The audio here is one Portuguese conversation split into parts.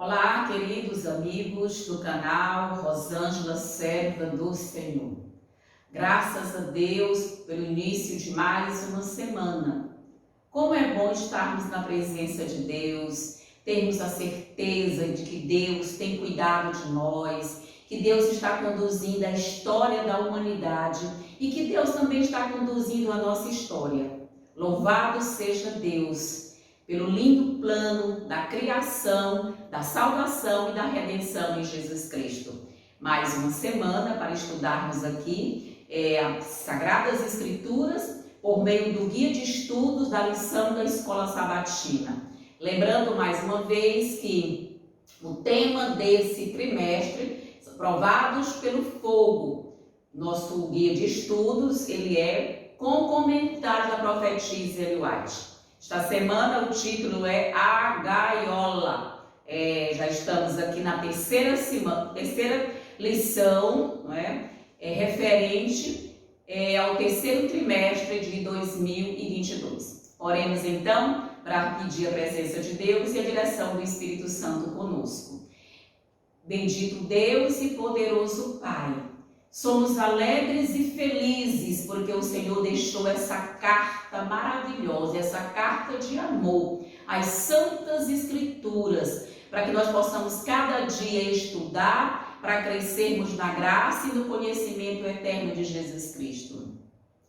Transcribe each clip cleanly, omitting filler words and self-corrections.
Olá, queridos amigos do canal Rosângela, serva do Senhor. Graças a Deus pelo início de mais uma semana. Como é bom estarmos na presença de Deus, termos a certeza de que Deus tem cuidado de nós, que Deus está conduzindo a história da humanidade e que Deus também está conduzindo a nossa história. Louvado seja Deus pelo lindo plano da criação, da salvação e da redenção em Jesus Cristo. Mais uma semana para estudarmos aqui as Sagradas Escrituras por meio do guia de estudos da lição da Escola Sabatina. Lembrando mais uma vez que o tema desse trimestre, Provados pelo Fogo, nosso guia de estudos, ele é com comentário da profetisa Ellen White. Esta semana o título é A Gaiola. Já estamos aqui na terceira lição, não é? Referente ao terceiro trimestre de 2022. Oremos então para pedir a presença de Deus e a direção do Espírito Santo conosco. Bendito Deus e poderoso Pai, somos alegres e felizes porque o Senhor deixou essa carta maravilhosa, essa carta de amor, as Santas Escrituras, para que nós possamos cada dia estudar, para crescermos na graça e no conhecimento eterno de Jesus Cristo.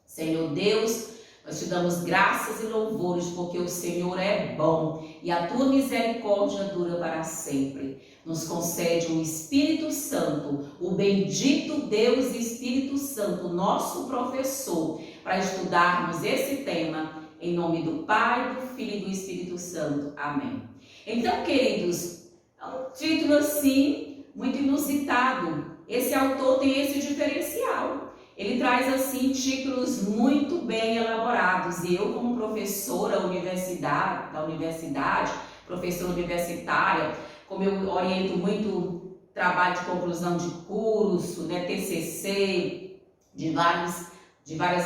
Senhor Deus, nós te damos graças e louvores porque o Senhor é bom e a tua misericórdia dura para sempre. Nos concede o Espírito Santo, o bendito Deus Espírito Santo, nosso professor, para estudarmos esse tema, em nome do Pai, do Filho e do Espírito Santo. Amém. Então, queridos, é um título assim, muito inusitado. Esse autor tem esse diferencial. Ele traz assim títulos muito bem elaborados. E eu, como professora da universidade, professora universitária, como eu oriento muito trabalho de conclusão de curso, né, TCC, de várias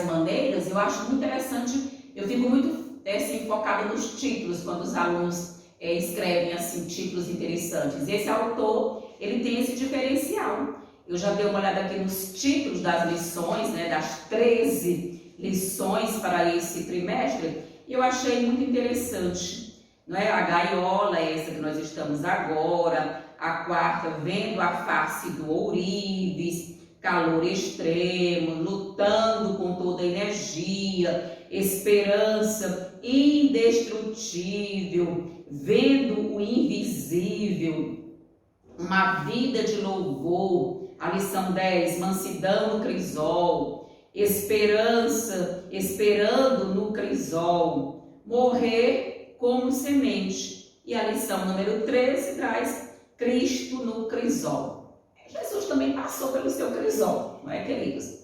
maneiras, eu acho muito interessante, eu fico muito focada nos títulos, quando os alunos escrevem assim, títulos interessantes. Esse autor, ele tem esse diferencial. Eu já dei uma olhada aqui nos títulos das lições, né, das 13 lições para esse trimestre, e eu achei muito interessante. Não é? A gaiola, essa que nós estamos agora, a quarta, vendo a face do ourives, calor extremo, lutando com toda a energia, esperança indestrutível, vendo o invisível, uma vida de louvor. A lição 10, mansidão no crisol, esperança, esperando no crisol, morrer como semente. E a lição número 13 traz Cristo no crisol. Jesus também passou pelo seu crisol, não é, queridos?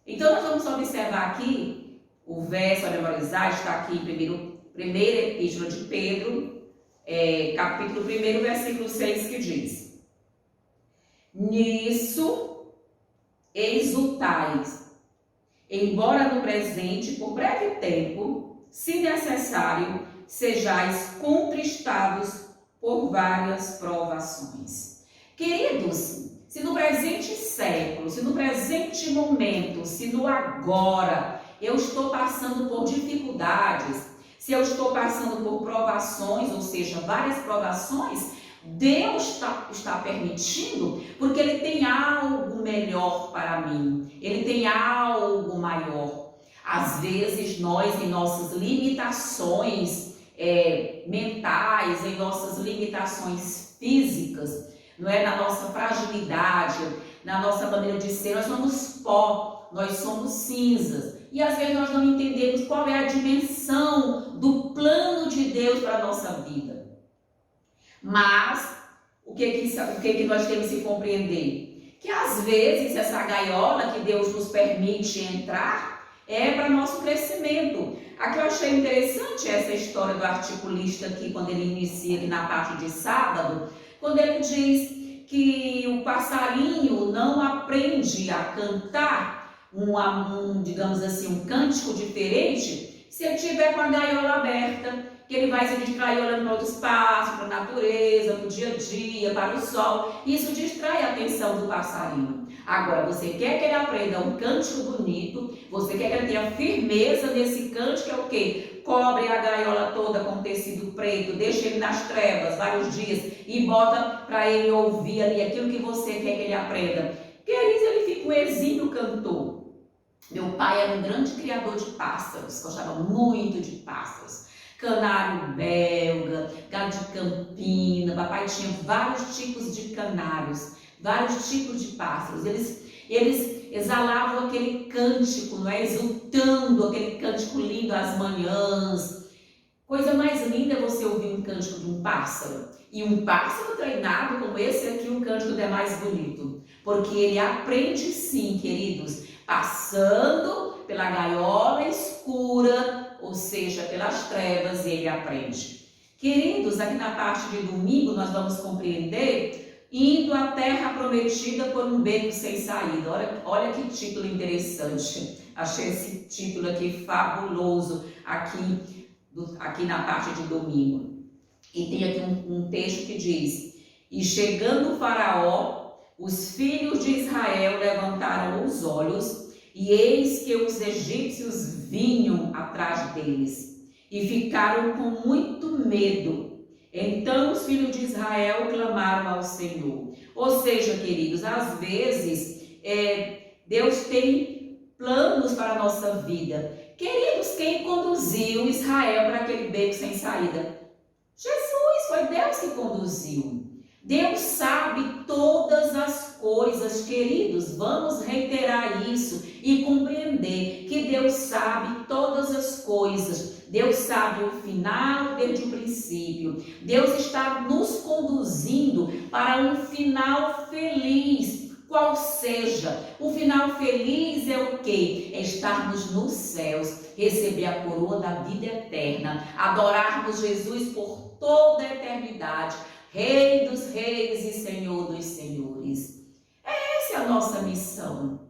Então nós vamos observar aqui, o verso a memorizar está aqui em primeira epístola de Pedro, capítulo 1, versículo 6, que diz: Nisso exultais, embora no presente, por breve tempo, se necessário, sejais contristados por várias provações. Queridos, se no presente século, se no presente momento, se no agora eu estou passando por dificuldades, se eu estou passando por provações, ou seja, várias provações, Deus está permitindo porque Ele tem algo melhor para mim, Ele tem algo maior. Às vezes nós, em nossas limitações mentais, em nossas limitações físicas, não é? Na nossa fragilidade, na nossa maneira de ser, nós somos pó, nós somos cinzas. E às vezes nós não entendemos qual é a dimensão do plano de Deus para a nossa vida. Mas, o que nós temos que compreender? Que às vezes essa gaiola que Deus nos permite entrar é para nosso crescimento. Aqui eu achei interessante essa história do articulista aqui, quando ele inicia aqui na parte de sábado, quando ele diz que o passarinho não aprende a cantar digamos assim, um cântico diferente Se ele tiver com a gaiola aberta, que ele vai se distrair olhando para outro espaço, para a natureza, para o dia a dia, para o sol, isso distrai a atenção do passarinho. Agora, você quer que ele aprenda um cântico bonito, você quer que ele tenha firmeza nesse cântico, é o quê? Cobre a gaiola toda com tecido preto, deixa ele nas trevas vários dias e bota para ele ouvir ali aquilo que você quer que ele aprenda. Queridos, ele fica um exímio cantor. Meu pai era um grande criador de pássaros, gostava muito de pássaros. Canário belga, galo de Campina, papai tinha vários tipos de canários, vários tipos de pássaros. Eles exalavam aquele cântico, não é? Exultando aquele cântico lindo às manhãs. Coisa mais linda é você ouvir um cântico de um pássaro. E um pássaro treinado como esse aqui, o cântico é mais bonito. Porque ele aprende sim, queridos, passando pela gaiola escura, ou seja, pelas trevas, ele aprende. Queridos, aqui na parte de domingo nós vamos compreender indo à terra prometida por um beco sem saída. Olha que título interessante. Achei esse título aqui fabuloso aqui na parte de domingo. E tem aqui um texto que diz: e chegando o faraó, os filhos de Israel levantaram os olhos, e eis que os egípcios vinham atrás deles, e ficaram com muito medo. Então os filhos de Israel clamaram ao Senhor. Ou seja, queridos, às vezes Deus tem planos para a nossa vida. Queridos, quem conduziu Israel para aquele beco sem saída? Jesus, foi Deus que conduziu. Deus sabe todas as coisas, queridos. Vamos reiterar isso e compreender que Deus sabe todas as coisas. Deus sabe o final desde o princípio. Deus está nos conduzindo para um final feliz. Qual seja, o final feliz é o quê? É estarmos nos céus, receber a coroa da vida eterna, adorarmos Jesus por toda a eternidade, Rei dos reis e Senhor dos senhores. Essa é a nossa missão.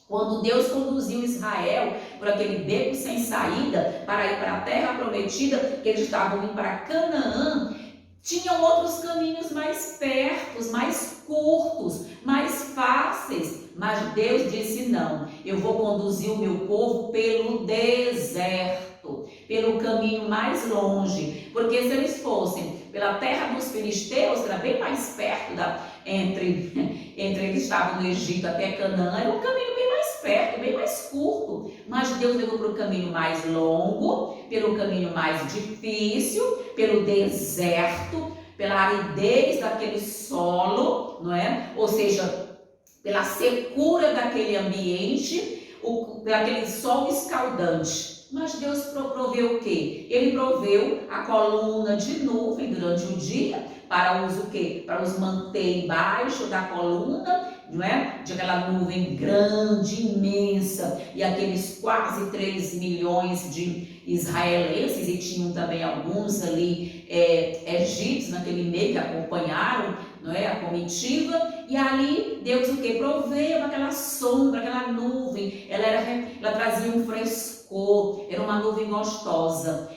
Quando Deus conduziu Israel por aquele beco sem saída para ir para a terra prometida, que eles estavam indo para Canaã, tinham outros caminhos mais pertos, mais curtos, mais fáceis. Mas Deus disse: não, eu vou conduzir o meu povo pelo deserto, pelo caminho mais longe. Porque se eles fossem pela terra dos filisteus, era bem mais perto, entre eles estavam no Egito até Canaã, era um caminho bem mais perto, bem mais curto. Mas Deus levou para o caminho mais longo, pelo caminho mais difícil, pelo deserto, pela aridez daquele solo, não é? Ou seja, pela secura daquele ambiente, daquele sol escaldante. Mas Deus proveu o quê? Ele proveu a coluna de nuvem durante o dia para os o quê? Para os manter embaixo da coluna, não é? De aquela nuvem grande, imensa, e aqueles quase 3 milhões de israelenses, e tinham também alguns ali egípcios naquele meio que acompanharam, não é? A comitiva, e ali Deus o que? Proveu aquela sombra, aquela nuvem, ela trazia um frescor, era uma nuvem gostosa.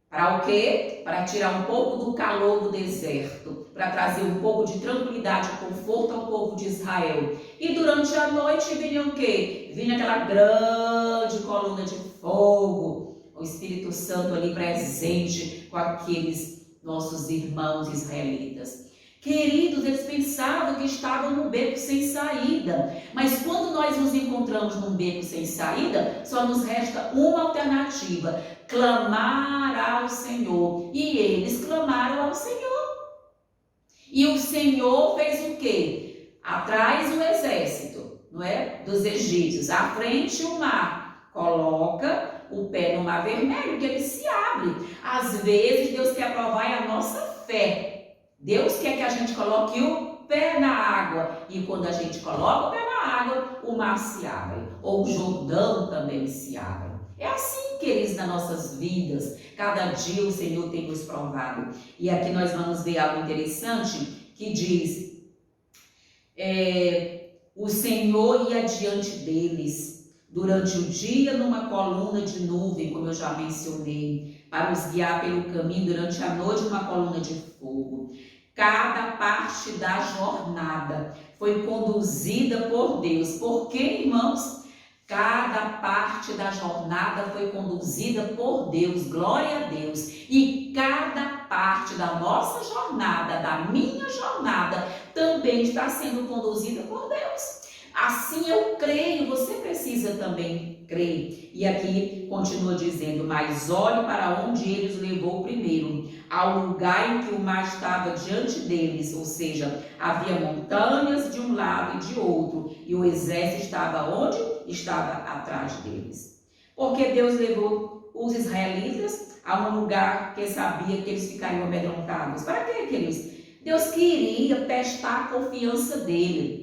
Para o quê? Para tirar um pouco do calor do deserto, para trazer um pouco de tranquilidade e conforto ao povo de Israel. E durante a noite vinha o quê? Vinha aquela grande coluna de fogo, o Espírito Santo ali presente com aqueles nossos irmãos israelitas. Queridos, eles pensavam que estavam num beco sem saída, mas quando nós nos encontramos num beco sem saída, só nos resta uma alternativa: clamar ao Senhor. E eles clamaram ao Senhor. E o Senhor fez o quê? Atrás o exército, não é? Dos egípcios, à frente o mar, coloca o pé no mar vermelho, que ele se abre. Às vezes Deus quer provar a nossa fé. Deus quer que a gente coloque o pé na água, e quando a gente coloca o pé na água, o mar se abre, ou o Jordão também se abre. É assim, queridos, nas nossas vidas, cada dia o Senhor tem nos provado. E aqui nós vamos ver algo interessante que diz: o Senhor ia diante deles, Durante o dia, numa coluna de nuvem, como eu já mencionei, para os guiar pelo caminho. Durante a noite, uma coluna de fogo. Cada parte da jornada foi conduzida por Deus. Por quê, irmãos? Cada parte da jornada foi conduzida por Deus. Glória a Deus. E cada parte da nossa jornada, da minha jornada, também está sendo conduzida por Deus. Assim eu creio, você precisa também crer. E aqui continua dizendo: mas olhe para onde ele os levou primeiro, ao lugar em que o mar estava diante deles, ou seja, havia montanhas de um lado e de outro, e o exército estava onde? Estava atrás deles. Porque Deus levou os israelitas a um lugar que sabia que eles ficariam amedrontados. Para quê, queridos? Deus queria testar a confiança dele.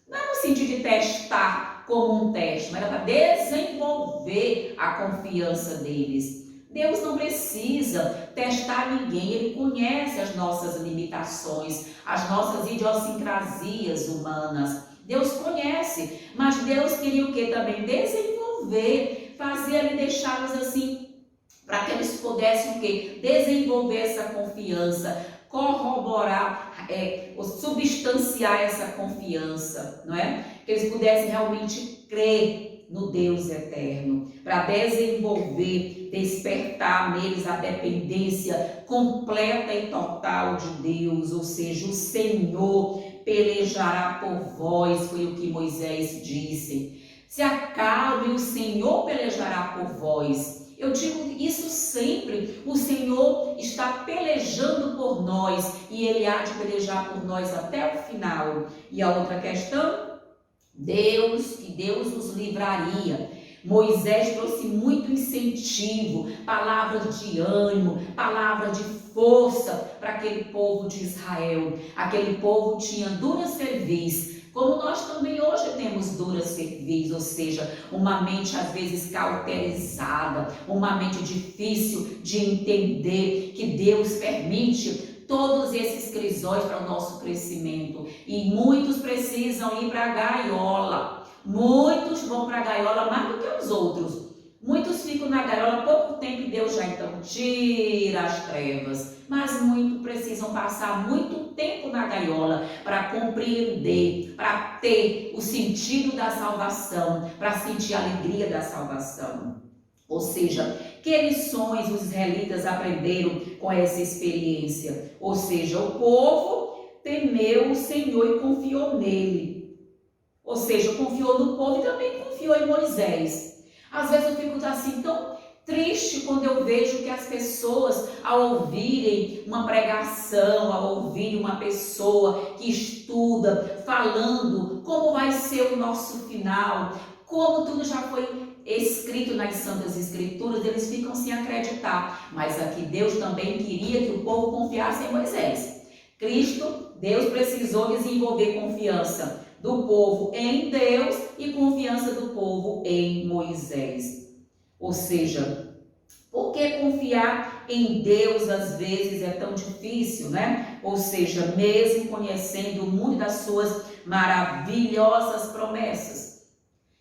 Não é no sentido de testar como um teste, mas era para desenvolver a confiança deles. Deus não precisa testar ninguém, Ele conhece as nossas limitações, as nossas idiosincrasias humanas. Deus conhece, mas Deus queria o que também? Desenvolver, fazer ali, deixá-los assim, para que eles pudessem o quê? Desenvolver essa confiança, corroborar, substanciar essa confiança, não é? Que eles pudessem realmente crer no Deus eterno, para desenvolver, despertar neles a dependência completa e total de Deus, ou seja, o Senhor pelejará por vós, foi o que Moisés disse. Se acalme, o Senhor pelejará por vós. Eu digo isso sempre, o Senhor está pelejando por nós e Ele há de pelejar por nós até o final. E a outra questão, que Deus nos livraria. Moisés trouxe muito incentivo, palavras de ânimo, palavras de força para aquele povo de Israel. Aquele povo tinha dura cerviz, como nós também hoje temos dura cerviz, ou seja, uma mente às vezes cauterizada, uma mente difícil de entender que Deus permite todos esses crisóis para o nosso crescimento. E muitos precisam ir para a gaiola, muitos vão para a gaiola mais do que os outros. Muitos ficam na gaiola pouco tempo e Deus já então tira as trevas. Mas muitos precisam passar muito tempo na gaiola para compreender, para ter o sentido da salvação, para sentir a alegria da salvação. Ou seja, que lições os israelitas aprenderam com essa experiência? Ou seja, o povo temeu o Senhor e confiou nele. Ou seja, confiou no povo e também confiou em Moisés. Às vezes eu fico assim tão triste quando eu vejo que as pessoas, ao ouvirem uma pregação, ao ouvirem uma pessoa que estuda, falando como vai ser o nosso final, como tudo já foi escrito nas Santas Escrituras, eles ficam sem acreditar. Mas aqui Deus também queria que o povo confiasse em Moisés. Deus precisou desenvolver confiança do povo em Deus e confiança do povo em Moisés. Ou seja, por que confiar em Deus às vezes é tão difícil, né? Ou seja, mesmo conhecendo o mundo das suas maravilhosas promessas.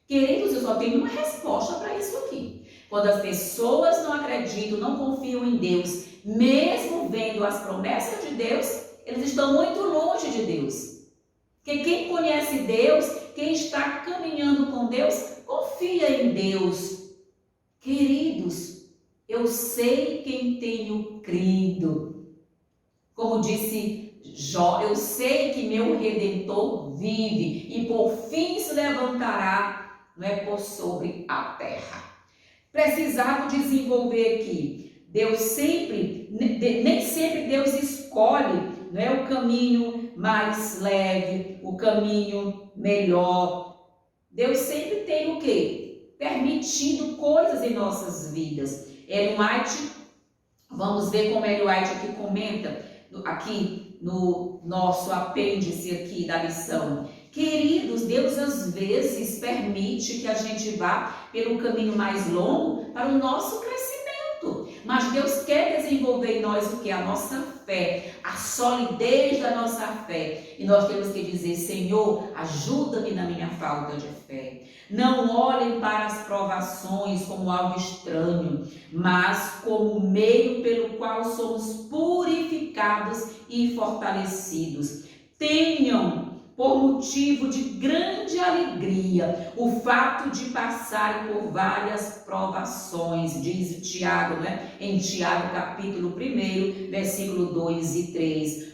Queridos, eu só tenho uma resposta para isso aqui. Quando as pessoas não acreditam, não confiam em Deus, mesmo vendo as promessas de Deus, eles estão muito longe de Deus. Porque quem conhece Deus, quem está caminhando com Deus, confia em Deus. Queridos, eu sei quem tenho crido. Como disse Jó, eu sei que meu Redentor vive e por fim se levantará, não é, por sobre a terra. Precisava desenvolver aqui. Deus nem sempre Deus escolhe, não é, o caminho mais leve, o caminho melhor. Deus sempre tem o quê? Permitido coisas em nossas vidas. Ellen White, vamos ver como Ellen White aqui comenta, aqui no nosso apêndice aqui da lição. Queridos, Deus às vezes permite que a gente vá pelo caminho mais longo para o nosso crescimento. mas Deus quer desenvolver em nós o que? A nossa fé, a solidez da nossa fé. E nós temos que dizer: Senhor, ajuda-me na minha falta de fé. Não olhem para as provações como algo estranho, mas como meio pelo qual somos purificados e fortalecidos. Tenham por motivo de grande alegria o fato de passarem por várias provações, diz Tiago, em Tiago capítulo 1, versículo 2 e 3.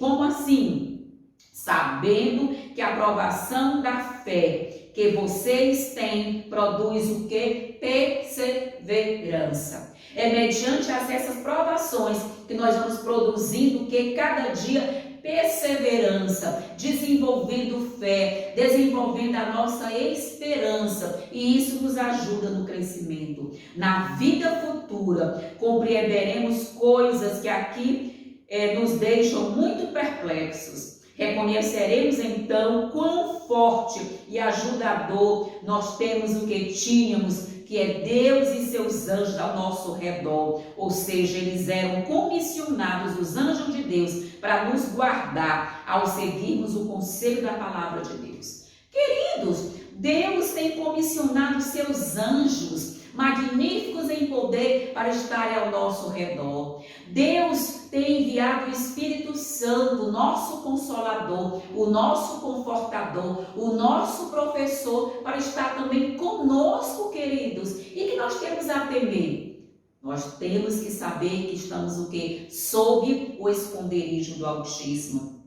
Como assim? Sabendo que a provação da fé que vocês têm produz o que? Perseverança. É mediante essas provações que nós vamos produzindo o que? Cada dia perseverança, desenvolvendo fé, desenvolvendo a nossa esperança, e isso nos ajuda no crescimento. Na vida futura, compreenderemos coisas que aqui nos deixam muito perplexos. Reconheceremos então quão forte e ajudador nós temos o que tínhamos, que é Deus e seus anjos ao nosso redor. Ou seja, eles eram comissionados, os anjos de Deus, para nos guardar ao seguirmos o conselho da palavra de Deus. Queridos, Deus tem comissionado seus anjos magníficos em poder para estarem ao nosso redor. Deus tem enviado o Espírito Santo, o nosso Consolador, o nosso Confortador, o nosso Professor, para estar também conosco, queridos. E que nós temos a temer? Nós temos que saber que estamos o quê? Sob o esconderijo do Altíssimo.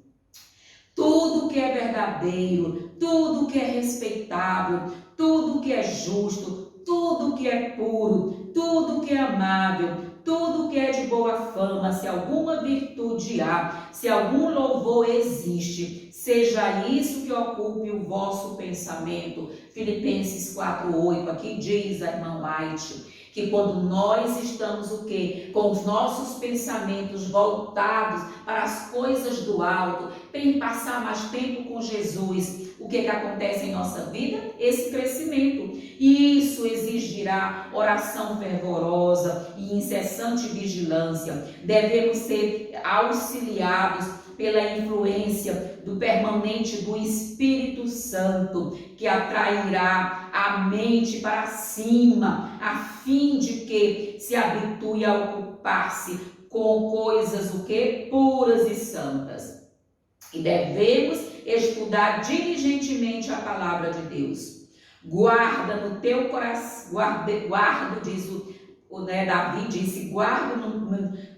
Tudo que é verdadeiro, tudo que é respeitável, tudo que é justo, tudo que é puro, tudo que é amável, tudo que é de boa fama, se alguma virtude há, se algum louvor existe, seja isso que ocupe o vosso pensamento. Filipenses 4:8, aqui diz a irmã White, que quando nós estamos o quê? Com os nossos pensamentos voltados para as coisas do alto, em passar mais tempo com Jesus, o que acontece em nossa vida? Esse crescimento. E isso exigirá oração fervorosa e incessante vigilância. Devemos ser auxiliados pela influência do permanente do Espírito Santo, que atrairá a mente para cima, a fim de que se habitue a ocupar-se com coisas o que? Puras e santas. E devemos estudar diligentemente a palavra de Deus. Guarda no teu coração, Davi disse, guarda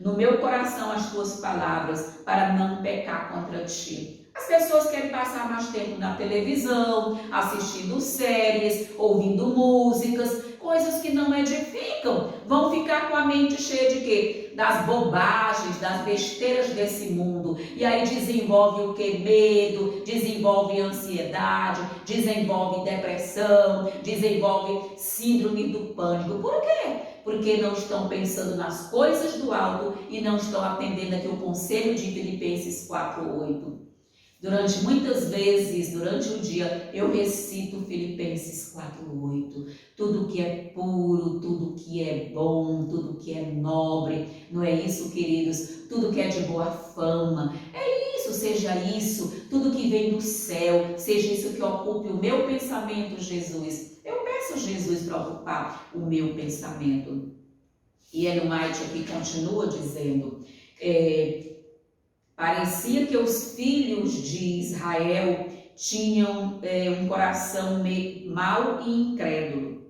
no meu coração as tuas palavras, para não pecar contra ti. As pessoas querem passar mais tempo na televisão, assistindo séries, ouvindo músicas, coisas que não edificam. Vão ficar com a mente cheia de quê? Das bobagens, das besteiras desse mundo. E aí desenvolve o quê? Medo, desenvolve ansiedade, desenvolve depressão, desenvolve síndrome do pânico. Por quê? Porque não estão pensando nas coisas do alto e não estão atendendo aqui o conselho de Filipenses 4:8. Muitas vezes, durante o dia, eu recito Filipenses 4:8. Tudo que é puro, tudo que é bom, tudo que é nobre. Não é isso, queridos? Tudo que é de boa fama. É isso, seja isso. Tudo que vem do céu, seja isso que ocupe o meu pensamento, Jesus. Eu peço Jesus para ocupar o meu pensamento. E Ellen White aqui continua dizendo... Parecia que os filhos de Israel tinham um coração mau e incrédulo.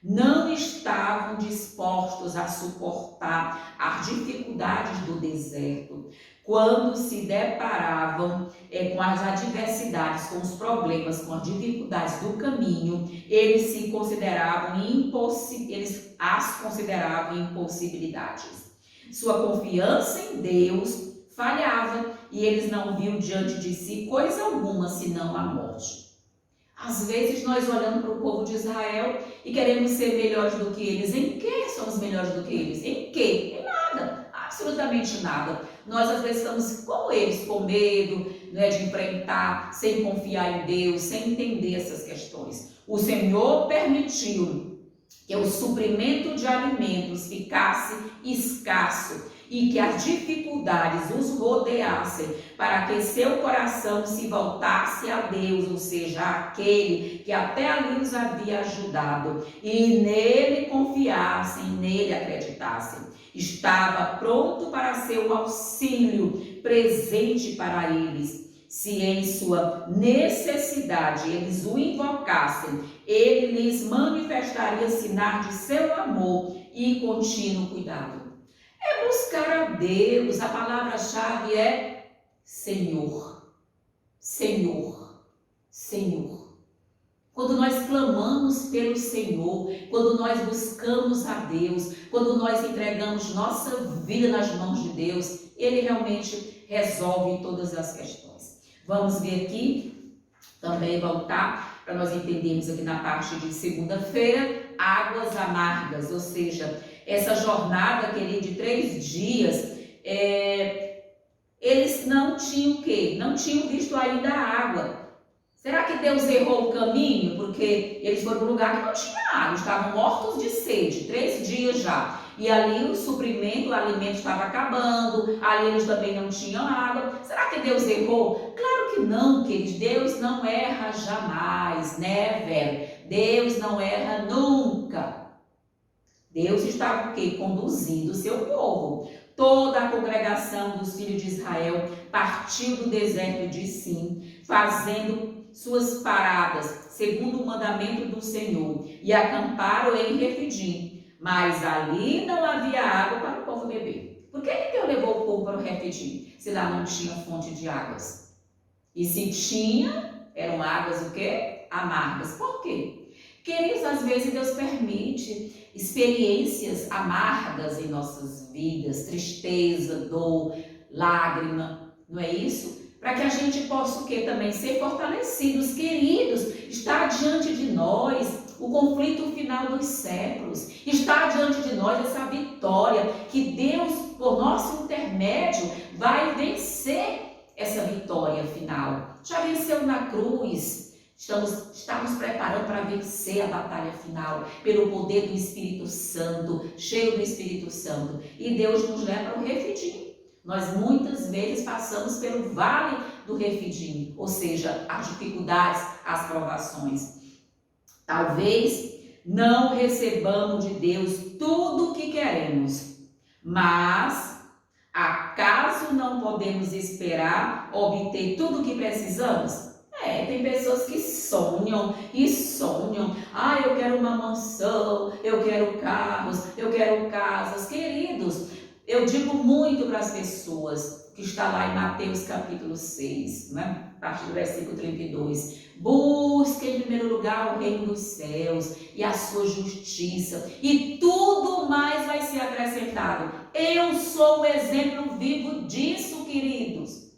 Não estavam dispostos a suportar as dificuldades do deserto. Quando se deparavam com as adversidades, com os problemas, com as dificuldades do caminho, eles as consideravam impossibilidades. Sua confiança em Deus falhava e eles não viam diante de si coisa alguma senão a morte. Às vezes nós olhamos para o povo de Israel e queremos ser melhores do que eles. Em que somos melhores do que eles? Em que? Em nada, absolutamente nada. Nós às vezes estamos como eles, com medo, de enfrentar, sem confiar em Deus, sem entender essas questões. O Senhor permitiu que o suprimento de alimentos ficasse escasso e que as dificuldades os rodeassem, para que seu coração se voltasse a Deus, ou seja, aquele que até ali os havia ajudado, e nele confiassem, nele acreditassem. Estava pronto para ser um auxílio presente para eles. Se em sua necessidade eles o invocassem, ele lhes manifestaria sinais de seu amor e contínuo cuidado. É buscar a Deus. A palavra-chave é Senhor, Senhor, Senhor. Quando nós clamamos pelo Senhor, quando nós buscamos a Deus, quando nós entregamos nossa vida nas mãos de Deus, Ele realmente resolve todas as questões. Vamos ver aqui, também voltar, para nós entendermos aqui na parte de segunda-feira, águas amargas, ou seja, essa jornada, querido, de 3 dias, eles não tinham o quê? Não tinham visto ainda a água. Será que Deus errou o caminho? Porque eles foram para um lugar que não tinha água, estavam mortos de sede, 3 dias já. E ali o suprimento, o alimento estava acabando, ali eles também não tinham água. Será que Deus errou? Claro que não, queridos. Deus não erra jamais, né, velho? Deus não erra nunca. Deus estava o quê? Conduzindo o seu povo. Toda a congregação dos filhos de Israel partiu do deserto de Sim, fazendo suas paradas, segundo o mandamento do Senhor, e acamparam em Refidim. Mas ali não havia água para o povo beber. Por que Deus levou o povo para o Refidim, se lá não tinha fonte de águas? E se tinha, eram águas o quê? Amargas. Por quê? Queridos, às vezes Deus permite experiências amargas em nossas vidas, tristeza, dor, lágrima, não é isso? Para que a gente possa o quê? Também ser fortalecidos, queridos. Está diante de nós o conflito final dos séculos. Está diante de nós essa vitória que Deus, por nosso intermédio, vai vencer essa vitória final. Já venceu na cruz. Estamos preparando para vencer a batalha final pelo poder do Espírito Santo, cheio do Espírito Santo. E Deus nos leva para o Refidim. Nós muitas vezes passamos pelo vale do Refidim, ou seja, as dificuldades, as provações. Talvez não recebamos de Deus tudo o que queremos, mas acaso não podemos esperar obter tudo o que precisamos? Tem pessoas que sonham e sonham. Eu quero uma mansão, eu quero carros, eu quero casas. Queridos, eu digo muito para as pessoas, que está lá em Mateus capítulo 6, né? A partir do versículo 32. Busque em primeiro lugar o reino dos céus e a sua justiça, e tudo mais vai ser acrescentado. Eu sou o exemplo vivo disso, queridos.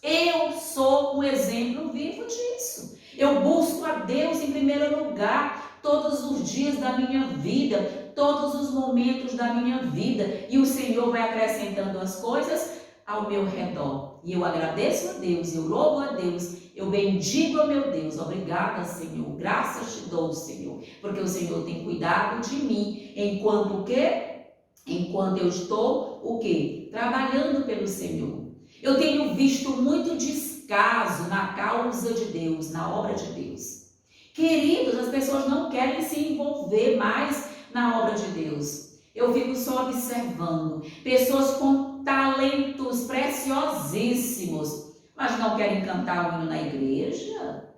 Eu sou um exemplo vivo disso. Eu busco a Deus em primeiro lugar todos os dias da minha vida, todos os momentos da minha vida, e o Senhor vai acrescentando as coisas ao meu redor. E eu agradeço a Deus, eu louvo a Deus, eu bendigo a meu Deus. Obrigada, Senhor. Graças te dou, Senhor, porque o Senhor tem cuidado de mim enquanto o quê? Enquanto eu estou o quê? Trabalhando pelo Senhor. Eu tenho visto muito descaso na causa de Deus, na obra de Deus. Queridos, as pessoas não querem se envolver mais na obra de Deus. Eu fico só observando pessoas com talentos preciosíssimos, mas não querem cantar o hino na igreja,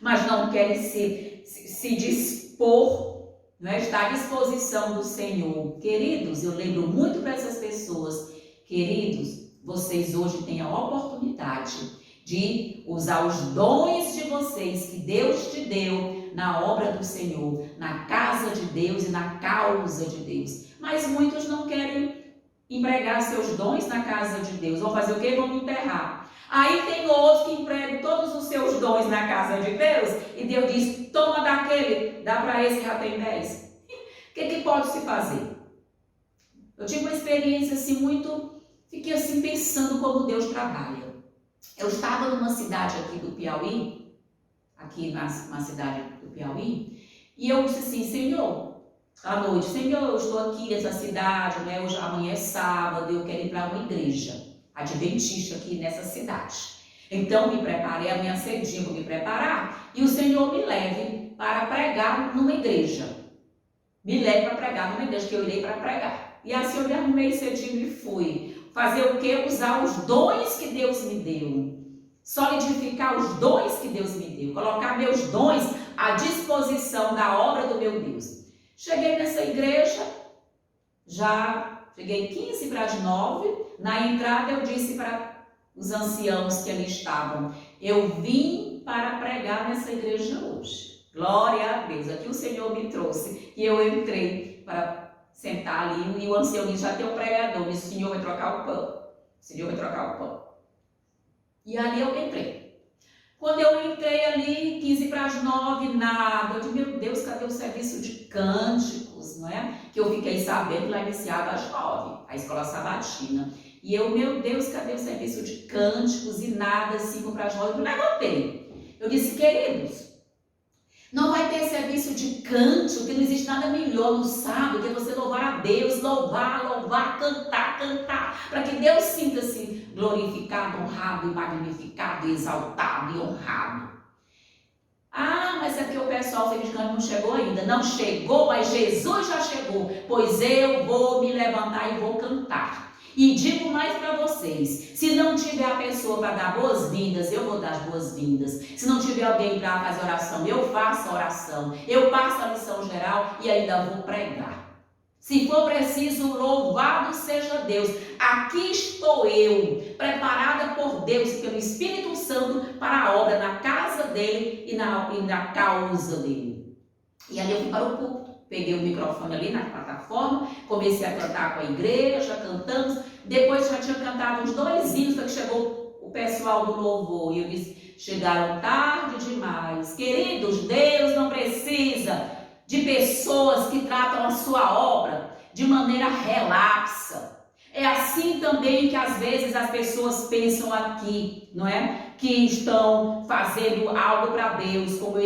mas não querem se dispor, não é? Estar à disposição do Senhor. Queridos, eu lembro muito para essas pessoas, queridos, vocês hoje têm a oportunidade de usar os dons de vocês que Deus te deu na obra do Senhor, na casa de Deus e na causa de Deus. Mas muitos não querem empregar seus dons na casa de Deus. Vão fazer o quê? Vão me enterrar. Aí tem outros que empregam todos os seus dons na casa de Deus e Deus diz, toma daquele, dá para esse que já tem 10. O que pode se fazer? Eu tive uma experiência assim fiquei assim pensando como Deus trabalha. Eu estava numa cidade aqui do Piauí, aqui na cidade do Piauí, e eu disse assim, Senhor, à noite, Senhor, eu estou aqui nessa cidade, né? Hoje, amanhã é sábado, eu quero ir para uma igreja adventista aqui nessa cidade. Então, me preparei, amanhã cedinho vou me preparar, e o Senhor me leve para pregar numa igreja. Me leve para pregar numa igreja, que eu irei para pregar. E assim eu me arrumei cedinho e fui. Fazer o quê? Usar os dons que Deus me deu. Solidificar os dons que Deus me deu. Colocar meus dons à disposição da obra do meu Deus. Cheguei nessa igreja, já cheguei 15 para as 9. Na entrada eu disse para os anciãos que ali estavam, eu vim para pregar nessa igreja hoje. Glória a Deus, aqui o Senhor me trouxe e eu entrei para sentar ali e o ancião disse, já tem um pregador, disse, o Senhor vai trocar o pão. O Senhor vai trocar o pão. E ali eu entrei. Quando eu entrei ali, 15 para as 9, nada. Eu disse, meu Deus, cadê o serviço de cânticos, não é? Que eu fiquei sabendo lá iniciava às 9, a escola sabatina. E eu, meu Deus, cadê o serviço de cânticos? E nada, 5 para as 9, eu levantei. Eu disse, queridos, não vai ter serviço de cântico, que não existe nada melhor no sábado que você louvar a Deus, louvar, cantar, para que Deus sinta-se glorificado, honrado e magnificado, exaltado e honrado. Ah, mas é porque o pessoal feliz não chegou ainda. Não chegou, mas Jesus já chegou, pois eu vou me levantar e vou cantar. E digo mais para vocês, se não tiver a pessoa para dar boas-vindas, eu vou dar as boas-vindas. Se não tiver alguém para fazer oração, eu faço a oração. Eu passo a lição geral e ainda vou pregar. Se for preciso, louvado seja Deus. Aqui estou eu, preparada por Deus e pelo Espírito Santo para a obra na casa dele e na causa dele. E ali eu fui para o púlpito. Peguei o microfone ali na plataforma, comecei a cantar com a igreja, cantamos. Depois já tinha cantado uns 2 hinos, que chegou o pessoal do louvor. E eu disse, chegaram tarde demais. Queridos, Deus não precisa de pessoas que tratam a sua obra de maneira relapsa. É assim também que às vezes as pessoas pensam aqui, não é? Que estão fazendo algo para Deus, como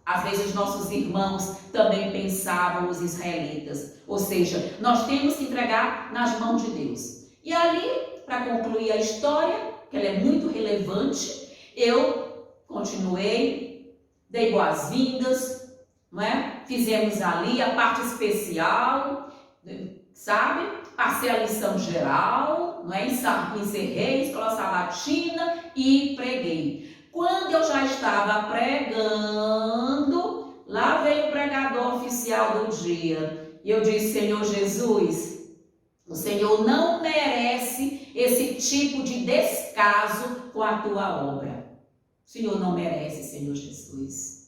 às vezes nossos irmãos também pensavam, os israelitas. Ou seja, nós temos que entregar nas mãos de Deus. E ali, para concluir a história, que ela é muito relevante, eu continuei, dei boas-vindas, não é? Fizemos ali a parte especial, sabe? Passei a lição geral, não é? Encerrei a escola sabatina e preguei. Quando eu já estava pregando, lá veio o pregador oficial do dia. E eu disse, Senhor Jesus, o Senhor não merece esse tipo de descaso com a tua obra. O Senhor não merece, Senhor Jesus.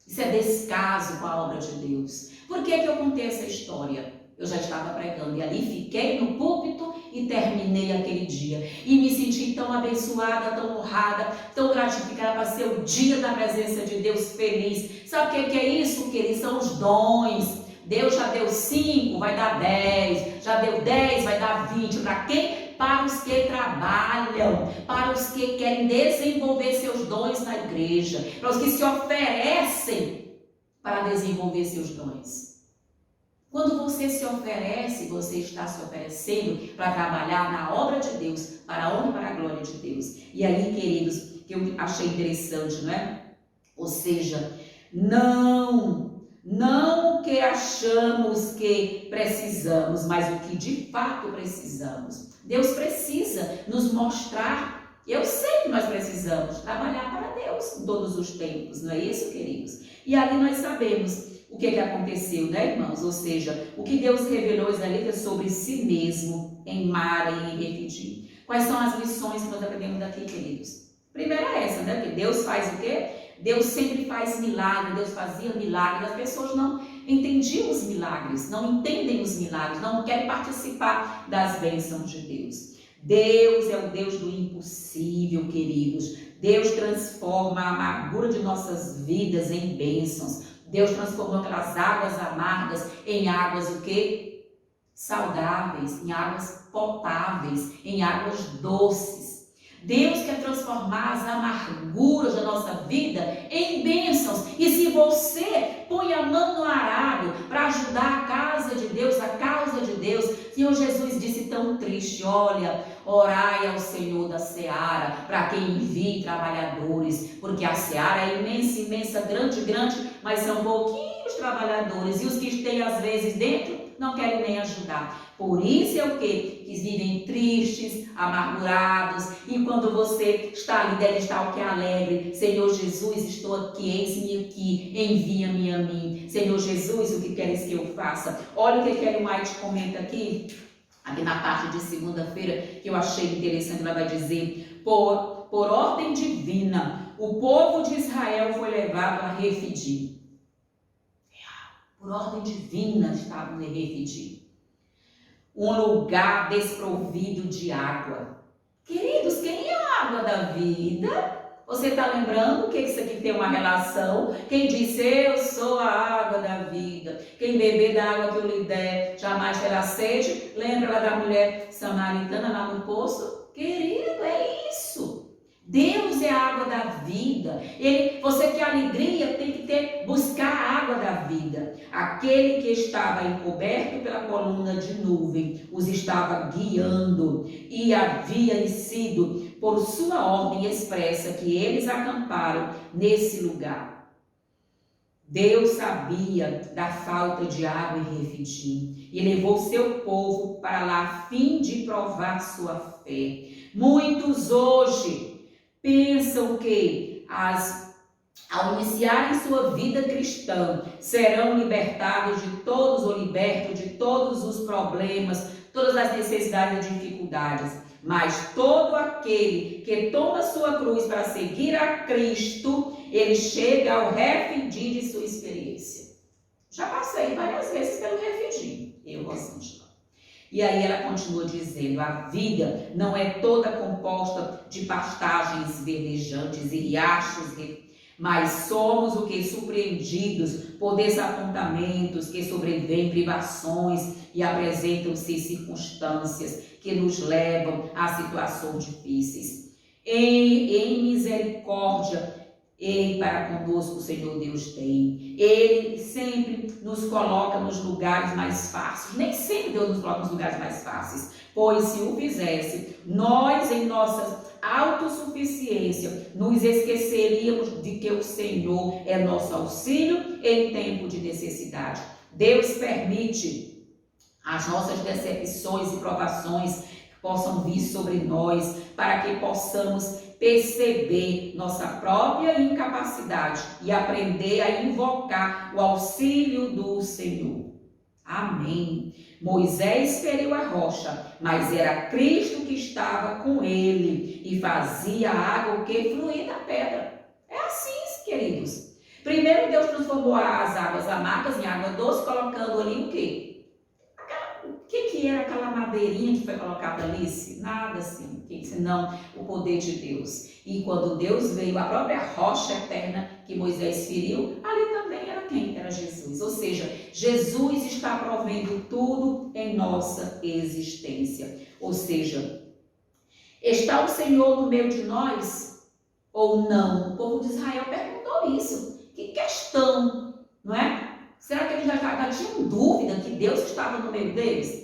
Isso é descaso com a obra de Deus. Por que eu contei essa história? Eu já estava pregando e ali fiquei no púlpito e terminei aquele dia. E me senti tão abençoada, tão honrada, tão gratificada para ser o dia da presença de Deus feliz. Sabe o que é isso, queridos? São os dons. Deus já deu 5, vai dar 10. Já deu 10, vai dar 20. Para quem? Para os que trabalham, para os que querem desenvolver seus dons na igreja, para os que se oferecem para desenvolver seus dons. Quando você se oferece, você está se oferecendo para trabalhar na obra de Deus, para a honra e para a glória de Deus. E aí, queridos, que eu achei interessante, não é? Ou seja, não o que achamos que precisamos, mas o que de fato precisamos. Deus precisa nos mostrar, eu sei que nós precisamos trabalhar para Deus em todos os tempos, não é isso, queridos? E ali nós sabemos o que aconteceu, né, irmãos? Ou seja, o que Deus revelou Israelita sobre si mesmo em Mara e em Refidim. Quais são as lições que nós aprendemos daqui, queridos? Primeira é essa, né? Que Deus faz o quê? Deus sempre faz milagre, Deus fazia milagres. As pessoas não entendiam os milagres, não entendem os milagres, não querem participar das bênçãos de Deus. Deus é o Deus do impossível, queridos. Deus transforma a amargura de nossas vidas em bênçãos. Deus transformou aquelas águas amargas em águas o quê? Saudáveis, em águas potáveis, em águas doces. Deus quer transformar as amarguras da nossa vida em bênçãos. E se você põe a mão no arado para ajudar a casa de Deus, a causa de Deus, Senhor Jesus disse tão triste, olha, orai ao Senhor da seara, para que envie trabalhadores, porque a seara é imensa, imensa, grande, grande, mas são pouquinhos trabalhadores, e os que têm às vezes dentro não querem nem ajudar. Por isso é o quê? Que vivem tristes, amargurados, e quando você está ali, deve estar o que alegre. Senhor Jesus, estou aqui, eis-me aqui, envia-me a mim. Senhor Jesus, o que queres que eu faça? Olha o que Ellen White comenta aqui na parte de segunda-feira, que eu achei interessante. Ela vai dizer, por ordem divina, o povo de Israel foi levado a Refidim. Por ordem divina estavam em Refidim, um lugar desprovido de água. Queridos, quem é a água da vida? Você está lembrando que isso aqui tem uma relação? Quem disse, eu sou a água da vida, quem beber da água que eu lhe der jamais terá sede. Lembra lá da mulher samaritana lá no poço? Querido, é isso. Deus é a água da vida. Você quer alegria, tem que buscar a água da vida. Aquele que estava encoberto pela coluna de nuvem os estava guiando, e havia sido por sua ordem expressa que eles acamparam nesse lugar. Deus sabia da falta de água em Refidim e levou seu povo para lá a fim de provar sua fé. Muitos hoje pensam que ao iniciarem sua vida cristã serão libertados de todos ou libertos de todos os problemas, todas as necessidades e dificuldades. Mas todo aquele que toma sua cruz para seguir a Cristo, ele chega ao Refidim de sua experiência. Já passei várias vezes pelo Refidim, eu, Rosângela. E aí ela continua dizendo, a vida não é toda composta de pastagens verdejantes e riachos, mas somos o que? Surpreendidos por desapontamentos que sobrevêm, privações, e apresentam-se circunstâncias que nos levam a situações difíceis. Em misericórdia, Ele para conosco o Senhor Deus tem. Ele sempre nos coloca nos lugares mais fáceis. Nem sempre Deus nos coloca nos lugares mais fáceis. Pois se o fizesse, nós em nossa autossuficiência nos esqueceríamos de que o Senhor é nosso auxílio em tempo de necessidade. Deus permite as nossas decepções e provações que possam vir sobre nós, para que possamos perceber nossa própria incapacidade e aprender a invocar o auxílio do Senhor. Amém. Moisés feriu a rocha, mas era Cristo que estava com ele e fazia a água o que? Fluir da pedra. É assim, queridos. Primeiro Deus transformou as águas amargas em água doce, colocando ali o quê? O que era aquela madeirinha que foi colocada ali? Nada assim, senão o poder de Deus. E quando Deus veio, a própria rocha eterna que Moisés feriu, ali também era quem? Era Jesus. Ou seja, Jesus está provendo tudo em nossa existência. Ou seja, está o Senhor no meio de nós ou não? O povo de Israel perguntou isso. Que questão, não é? Será que eles já tinham dúvida que Deus estava no meio deles?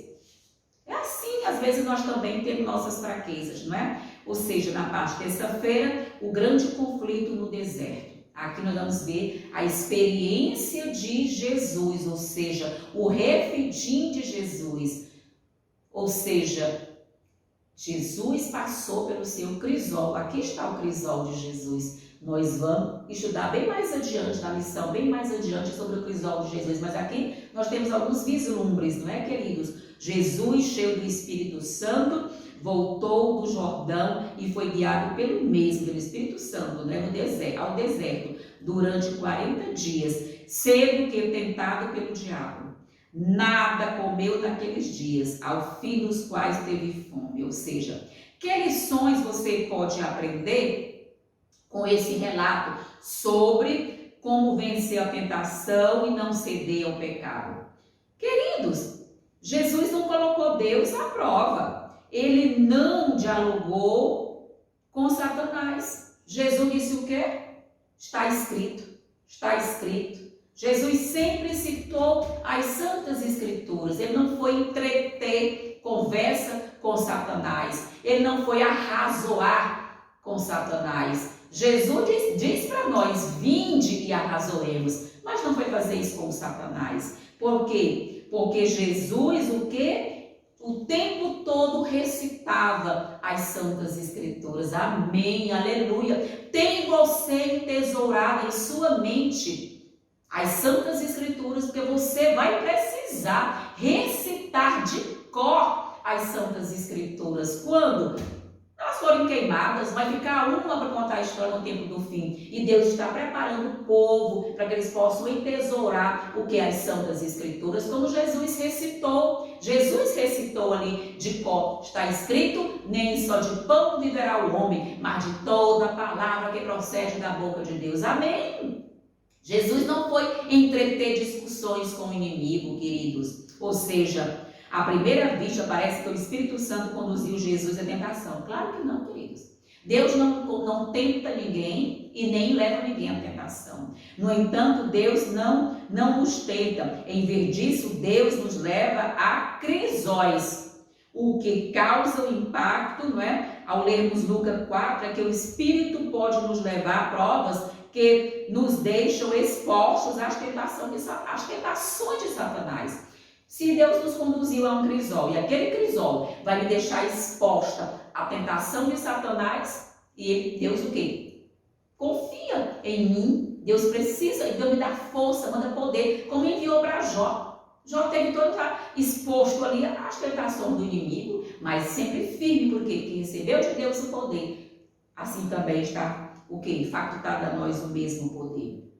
É assim, às vezes nós também temos nossas fraquezas, não é? Ou seja, na parte de terça-feira, o grande conflito no deserto. Aqui nós vamos ver a experiência de Jesus, ou seja, o Refidim de Jesus. Ou seja, Jesus passou pelo seu crisol. Aqui está o crisol de Jesus. Nós vamos estudar bem mais adiante na lição, bem mais adiante sobre o crisol de Jesus. Mas aqui nós temos alguns vislumbres, não é, queridos? Jesus, cheio do Espírito Santo, voltou do Jordão e foi guiado pelo Espírito Santo, né, ao deserto, durante 40 dias, sendo que tentado pelo diabo. Nada comeu naqueles dias, ao fim dos quais teve fome. Ou seja, que lições você pode aprender com esse relato sobre como vencer a tentação e não ceder ao pecado? Queridos, Jesus não colocou Deus à prova. Ele não dialogou com Satanás. Jesus disse o quê? Está escrito, está escrito. Jesus sempre citou as Santas Escrituras. Ele não foi entreter conversa com Satanás. Ele não foi arrazoar com Satanás. Jesus diz para nós, vinde e arrazoemos. Mas não foi fazer isso com Satanás. Por quê? Porque Jesus, o quê? O tempo todo recitava as Santas Escrituras. Amém, aleluia. Tem você entesourado em sua mente as Santas Escrituras, porque você vai precisar recitar de cor as Santas Escrituras. Quando elas forem queimadas, vai ficar uma para contar a história no tempo do fim. E Deus está preparando o povo para que eles possam entesourar o que é as Santas Escrituras, como Jesus recitou. Jesus recitou ali de cor, está escrito, nem só de pão viverá o homem, mas de toda a palavra que procede da boca de Deus. Amém? Jesus não foi entreter discussões com o inimigo, queridos. Ou seja, à primeira vista parece que o Espírito Santo conduziu Jesus à tentação. Claro que não, queridos. Deus não tenta ninguém e nem leva ninguém à tentação. No entanto, Deus não nos tenta. Em vez disso, Deus nos leva a crisóis. O que causa o impacto, não é? Ao lermos Lucas 4, é que o Espírito pode nos levar a provas que nos deixam expostos às tentações de Satanás. Se Deus nos conduziu a um crisol e aquele crisol vai me deixar exposta à tentação de Satanás, e Deus o quê? Confia em mim. Deus precisa, então me dá força, manda poder, como enviou para Jó. Jó teve todo exposto ali às tentações do inimigo, mas sempre firme, porque que recebeu de Deus o poder, assim também está o que? Facultado a nós o mesmo poder.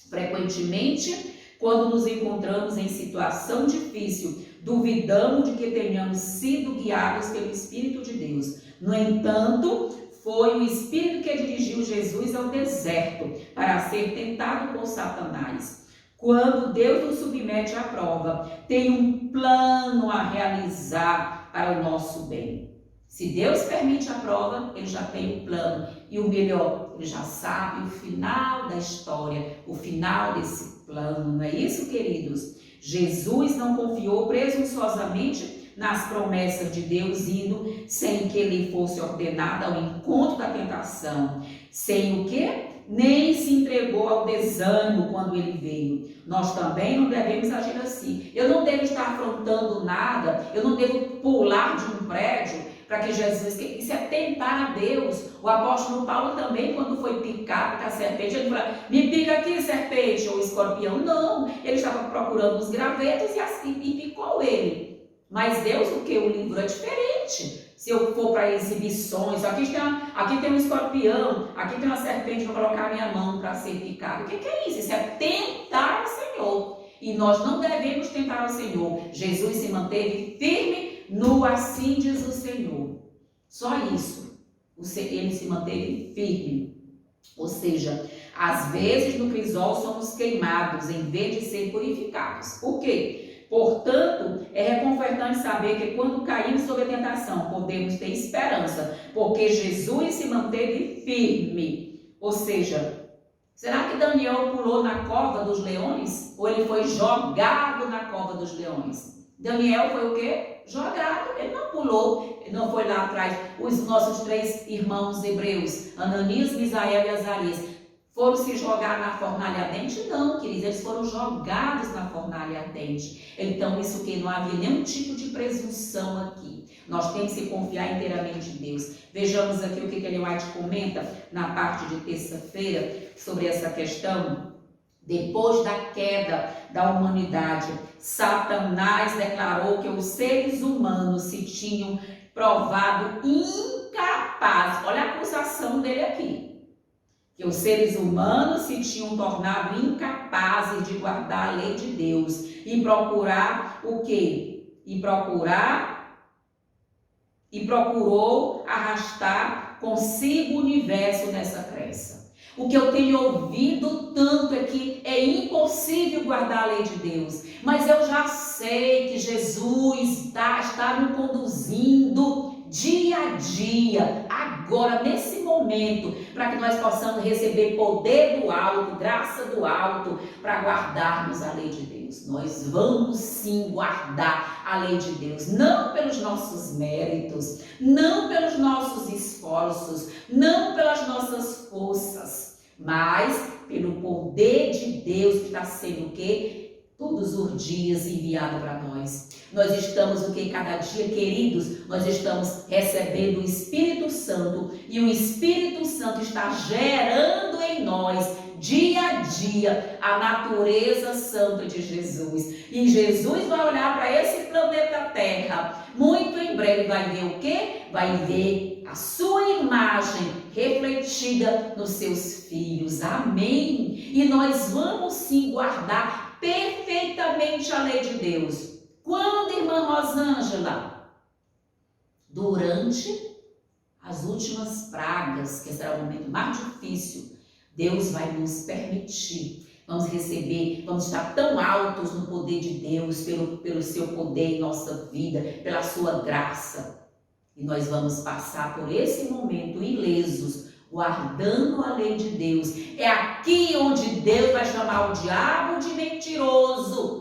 Frequentemente, quando nos encontramos em situação difícil, duvidamos de que tenhamos sido guiados pelo Espírito de Deus. No entanto, foi o Espírito que dirigiu Jesus ao deserto para ser tentado por Satanás. Quando Deus nos submete à prova, tem um plano a realizar para o nosso bem. Se Deus permite a prova, Ele já tem um plano. E o melhor, Ele já sabe o final da história, o final desse plano. Não é isso, queridos? Jesus não confiou presunçosamente nas promessas de Deus, indo sem que Ele fosse ordenado ao encontro da tentação. Sem o quê? Nem se entregou ao desânimo quando ele veio. Nós também não devemos agir assim. Eu não devo estar afrontando nada, eu não devo pular de um prédio para que Jesus, isso é tentar a Deus. O apóstolo Paulo também, quando foi picado com a serpente, ele falou, me pica aqui, serpente ou escorpião. Não, ele estava procurando os gravetos e picou ele. Mas Deus, o que? O livro é diferente. Se eu for para exibições, aqui tem um escorpião, aqui tem uma serpente, vou colocar a minha mão para ser picado. O que é isso? Isso é tentar o Senhor. E nós não devemos tentar o Senhor. Jesus se manteve firme no assim diz o Senhor. Só isso. Ele se manteve firme. Ou seja, às vezes no crisol somos queimados em vez de ser purificados. Por quê? Portanto, é reconfortante saber que quando caímos sob a tentação, podemos ter esperança, porque Jesus se manteve firme. Ou seja, será que Daniel pulou na cova dos leões? Ou ele foi jogado na cova dos leões? Daniel foi o quê? Jogado. Ele não pulou, ele não foi lá atrás. Os nossos 3 irmãos hebreus, Ananias, Misael e Azarias, foram se jogar na fornalha ardente? Não, queridos, eles foram jogados na fornalha ardente. Então, isso que não havia nenhum tipo de presunção aqui. Nós temos que confiar inteiramente em Deus. Vejamos aqui o que Ellen White comenta na parte de terça-feira sobre essa questão. Depois da queda da humanidade, Satanás declarou que os seres humanos se tinham provado incapazes. Olha a acusação dele aqui. Que os seres humanos se tinham tornado incapazes de guardar a lei de Deus e procurar o quê? E procurou arrastar consigo o universo nessa crença. O que eu tenho ouvido tanto é que é impossível guardar a lei de Deus, mas eu já sei que Jesus está me conduzindo dia a dia, agora, nesse momento, para que nós possamos receber poder do alto, graça do alto, para guardarmos a lei de Deus. Nós vamos sim guardar a lei de Deus, não pelos nossos méritos, não pelos nossos esforços, não pelas nossas forças, mas pelo poder de Deus que está sendo o quê? Todos os dias enviado para nós. Nós estamos o que? Cada dia, queridos, nós estamos recebendo o Espírito Santo e o Espírito Santo está gerando em nós, dia a dia, a natureza santa de Jesus. E Jesus vai olhar para esse planeta Terra, muito em breve vai ver o quê? Vai ver a sua imagem refletida nos seus filhos. Amém? E nós vamos sim guardar perfeitamente a lei de Deus. Quando, irmã Rosângela? Durante as últimas pragas, que será o momento mais difícil, Deus vai nos permitir. Vamos receber, vamos estar tão altos no poder de Deus, pelo seu poder em nossa vida, pela sua graça. E nós vamos passar por esse momento ilesos, guardando a lei de Deus. É aqui onde Deus vai chamar o diabo de mentiroso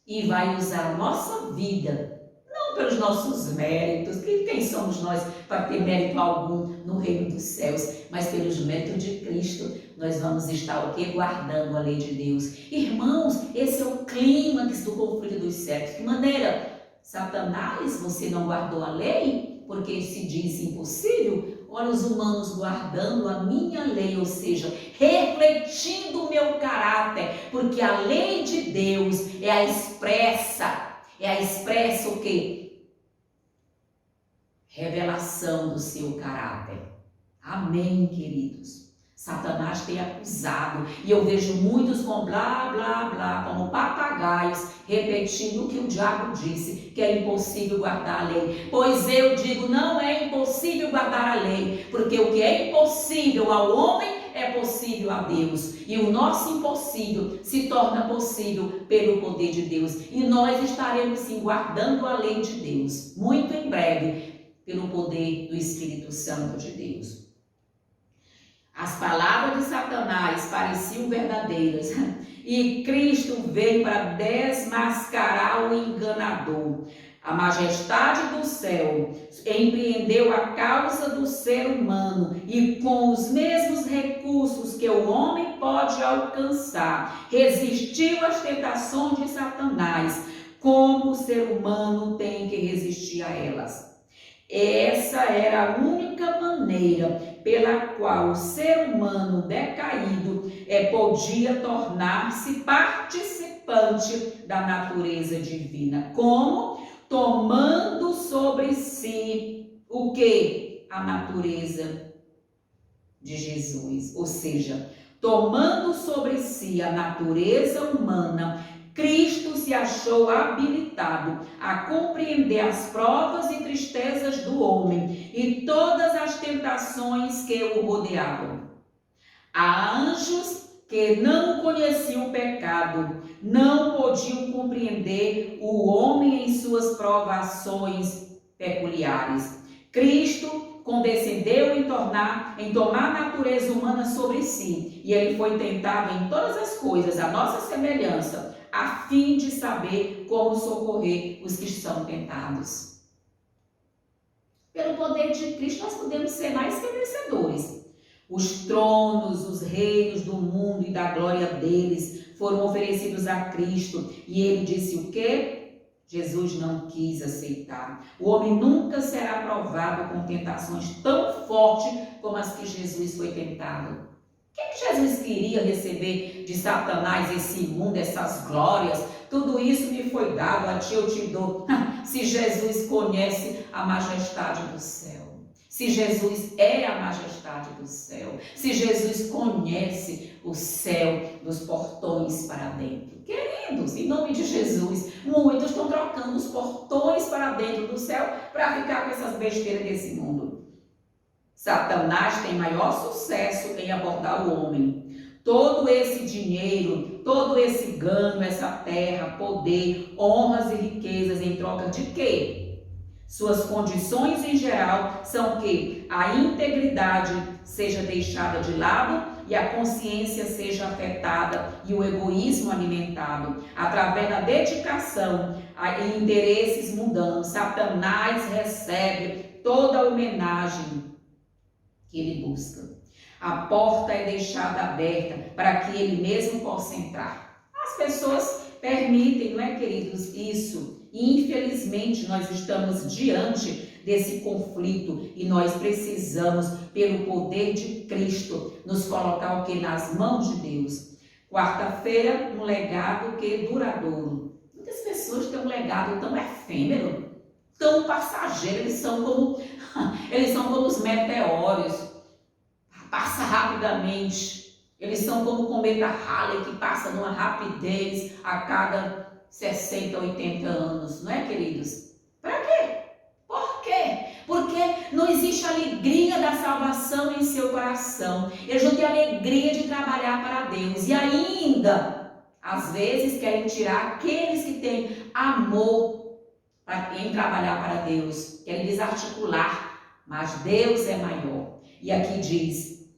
e vai usar a nossa vida, não pelos nossos méritos, que quem somos nós para ter mérito algum no reino dos céus, mas pelos méritos de Cristo, nós vamos estar o quê? Guardando a lei de Deus. Irmãos, esse é o clímax do conflito dos séculos. Que maneira? Satanás, você não guardou a lei porque se diz impossível? Olha os humanos guardando a minha lei, ou seja, refletindo o meu caráter, porque a lei de Deus é a expressa o quê? Revelação do seu caráter. Amém, queridos? Satanás tem acusado, e eu vejo muitos com blá, blá, blá, como papagaios, repetindo o que o diabo disse, que é impossível guardar a lei. Pois eu digo, não é impossível guardar a lei, porque o que é impossível ao homem é possível a Deus. E o nosso impossível se torna possível pelo poder de Deus. E nós estaremos sim guardando a lei de Deus, muito em breve, pelo poder do Espírito Santo de Deus. As palavras de Satanás pareciam verdadeiras e Cristo veio para desmascarar o enganador. A majestade do céu empreendeu a causa do ser humano e com os mesmos recursos que o homem pode alcançar, resistiu às tentações de Satanás, como o ser humano tem que resistir a elas. Essa era a única maneira pela qual o ser humano decaído podia tornar-se participante da natureza divina. Como? Tomando sobre si o quê? A natureza de Jesus. Ou seja, tomando sobre si a natureza humana, Cristo se achou habilitado a compreender as provas e tristezas do homem e todas as tentações que o rodeavam. Há anjos que não conheciam o pecado, não podiam compreender o homem em suas provações peculiares. Cristo condescendeu em tomar a natureza humana sobre si, e ele foi tentado em todas as coisas, a nossa semelhança, a fim de saber como socorrer os que são tentados. Pelo poder de Cristo, nós podemos ser mais que vencedores. Os tronos, os reinos do mundo e da glória deles foram oferecidos a Cristo. E ele disse o quê? Jesus não quis aceitar. O homem nunca será provado com tentações tão fortes como as que Jesus foi tentado. O que Jesus queria receber de Satanás, esse mundo, essas glórias? Tudo isso me foi dado, a ti eu te dou. Se Jesus conhece a majestade do céu, se Jesus é a majestade do céu, se Jesus conhece o céu dos portões para dentro. Queridos, em nome de Jesus, muitos estão trocando os portões para dentro do céu para ficar com essas besteiras desse mundo. Satanás tem maior sucesso em abordar o homem. Todo esse dinheiro, todo esse ganho, essa terra, poder, honras e riquezas em troca de quê? Suas condições em geral são que a integridade seja deixada de lado e a consciência seja afetada e o egoísmo alimentado. Através da dedicação a interesses mundanos, Satanás recebe toda a homenagem que ele busca. A porta é deixada aberta para que ele mesmo possa entrar. As pessoas permitem, não é, queridos, isso. E infelizmente nós estamos diante desse conflito e nós precisamos, pelo poder de Cristo, nos colocar o que? Nas mãos de Deus. Quarta-feira, um legado que duradouro. Muitas pessoas têm um legado tão efêmero, tão passageiro, eles são como os meteoros, passa rapidamente. Eles são como o cometa Halley, que passa numa rapidez a cada 60, 80 anos, não é, queridos? Para quê? Por quê? Porque não existe alegria da salvação em seu coração. Eles não têm alegria de trabalhar para Deus. E ainda, às vezes, querem tirar aqueles que têm amor em trabalhar para Deus. Querem desarticular, mas Deus é maior. E aqui diz,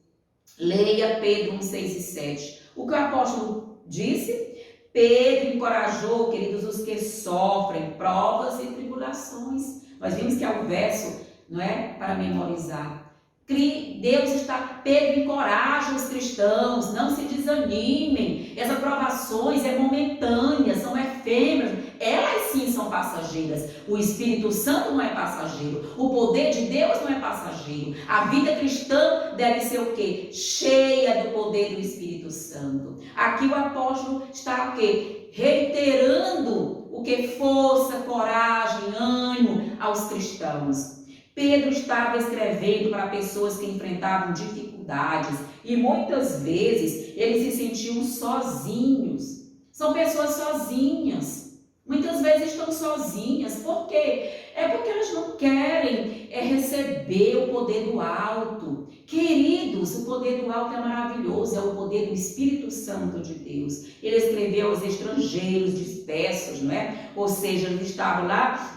leia Pedro 1, 6 e 7. O que o apóstolo disse? Pedro encorajou, queridos, os que sofrem provas e tribulações. Nós vimos que é o verso, não é? Para memorizar. Deus está, Pedro encoraja os cristãos, não se desanimem. Essas provações são momentâneas, são efêmeras, elas sim são passageiras. O Espírito Santo não é passageiro, o poder de Deus não é passageiro. A vida cristã deve ser o quê? Cheia do poder do Espírito Santo. Aqui o apóstolo está o quê? Reiterando o que? Força, coragem, ânimo aos cristãos. Pedro estava escrevendo para pessoas que enfrentavam dificuldades e muitas vezes eles se sentiam sozinhos. São pessoas sozinhas. Muitas vezes estão sozinhas. Por quê? É porque elas não querem receber o poder do alto. Queridos, o poder do alto é maravilhoso, é o poder do Espírito Santo de Deus. Ele escreveu aos estrangeiros dispersos, não é? Ou seja, eles estavam lá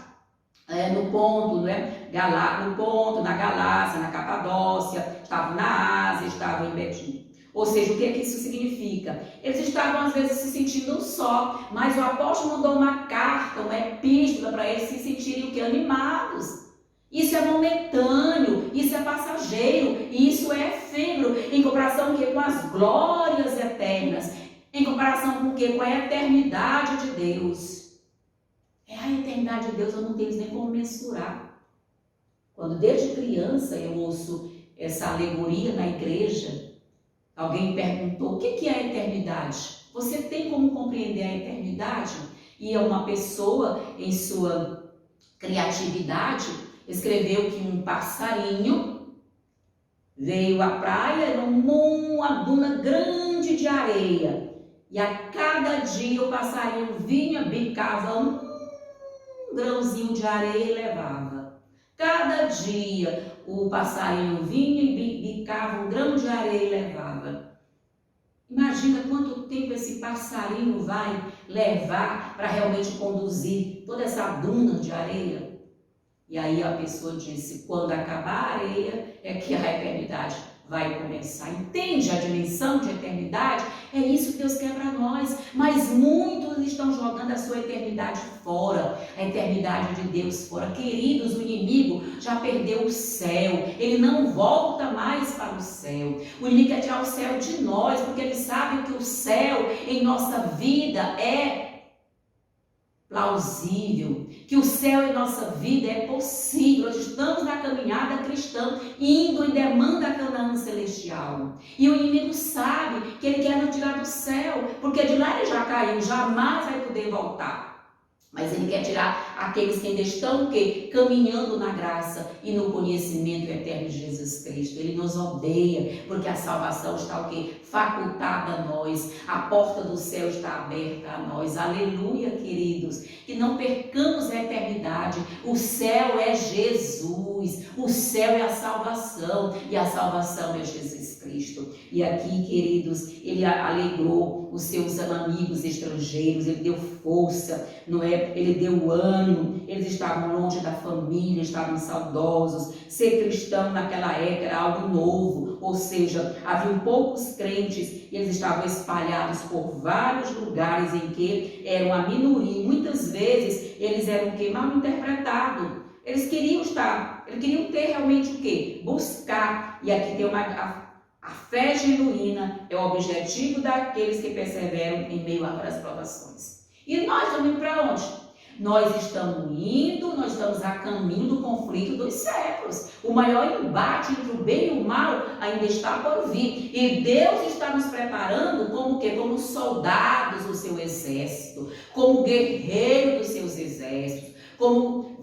no ponto, não é? No ponto, na Galácia, na Capadócia, estavam na Ásia, estavam em Betim. Ou seja, o que é que isso significa? Eles estavam às vezes se sentindo só, mas o apóstolo mandou uma carta, uma epístola para eles se sentirem o que? Animados. Isso é momentâneo, isso é passageiro, isso é efêmero, em comparação com as glórias eternas, em comparação com o quê? Com a eternidade de Deus. A eternidade de Deus eu não tenho nem como mensurar. Quando desde criança eu ouço essa alegoria na igreja, alguém perguntou, o que é a eternidade? Você tem como compreender a eternidade? E uma pessoa, em sua criatividade, escreveu que um passarinho veio à praia numa duna grande de areia. E a cada dia o passarinho vinha, bicava um grãozinho de areia e levava. Cada dia o passarinho vinha e bicava um grão de areia e levava. Imagina quanto tempo esse passarinho vai levar para realmente conduzir toda essa duna de areia. E aí a pessoa disse, quando acabar a areia é que a eternidade vai começar. Entende a dimensão de eternidade? É isso que Deus quer para nós. Mas muitos estão jogando a sua eternidade fora, a eternidade de Deus fora. Queridos, o inimigo já perdeu o céu. Ele não volta mais para o céu. O inimigo quer tirar o céu de nós, porque ele sabe que o céu em nossa vida é plausível, que o céu em nossa vida é possível. Nós estamos na caminhada cristã, indo em demanda a Canaã celestial. E o inimigo sabe que ele quer nos tirar do céu, porque de lá ele já caiu, jamais vai poder voltar. Mas ele quer tirar aqueles que ainda estão o quê? Caminhando na graça e no conhecimento eterno de Jesus Cristo. Ele nos odeia, porque a salvação está o quê? Facultada a nós. A porta do céu está aberta a nós. Aleluia, queridos. Que não percamos a eternidade. O céu é Jesus. O céu é a salvação. E a salvação é Jesus Cristo. E aqui, queridos, ele alegrou os seus amigos estrangeiros. Ele deu força, não é? Ele deu ânimo. estranho, eles estavam longe da família, estavam saudosos. Ser cristão naquela época era algo novo, ou seja, haviam poucos crentes e eles estavam espalhados por vários lugares em que eram a minoria. Muitas vezes eles eram o quê? Mal interpretados. Eles queriam ter realmente o quê? Buscar. E aqui tem a fé genuína, é o objetivo daqueles que perseveram em meio às provações. E nós estamos indo para onde? Nós estamos a caminho do conflito dos séculos. O maior embate entre o bem e o mal ainda está por vir. E Deus está nos preparando como o quê? Como soldados do seu exército, como guerreiro dos seus exércitos, como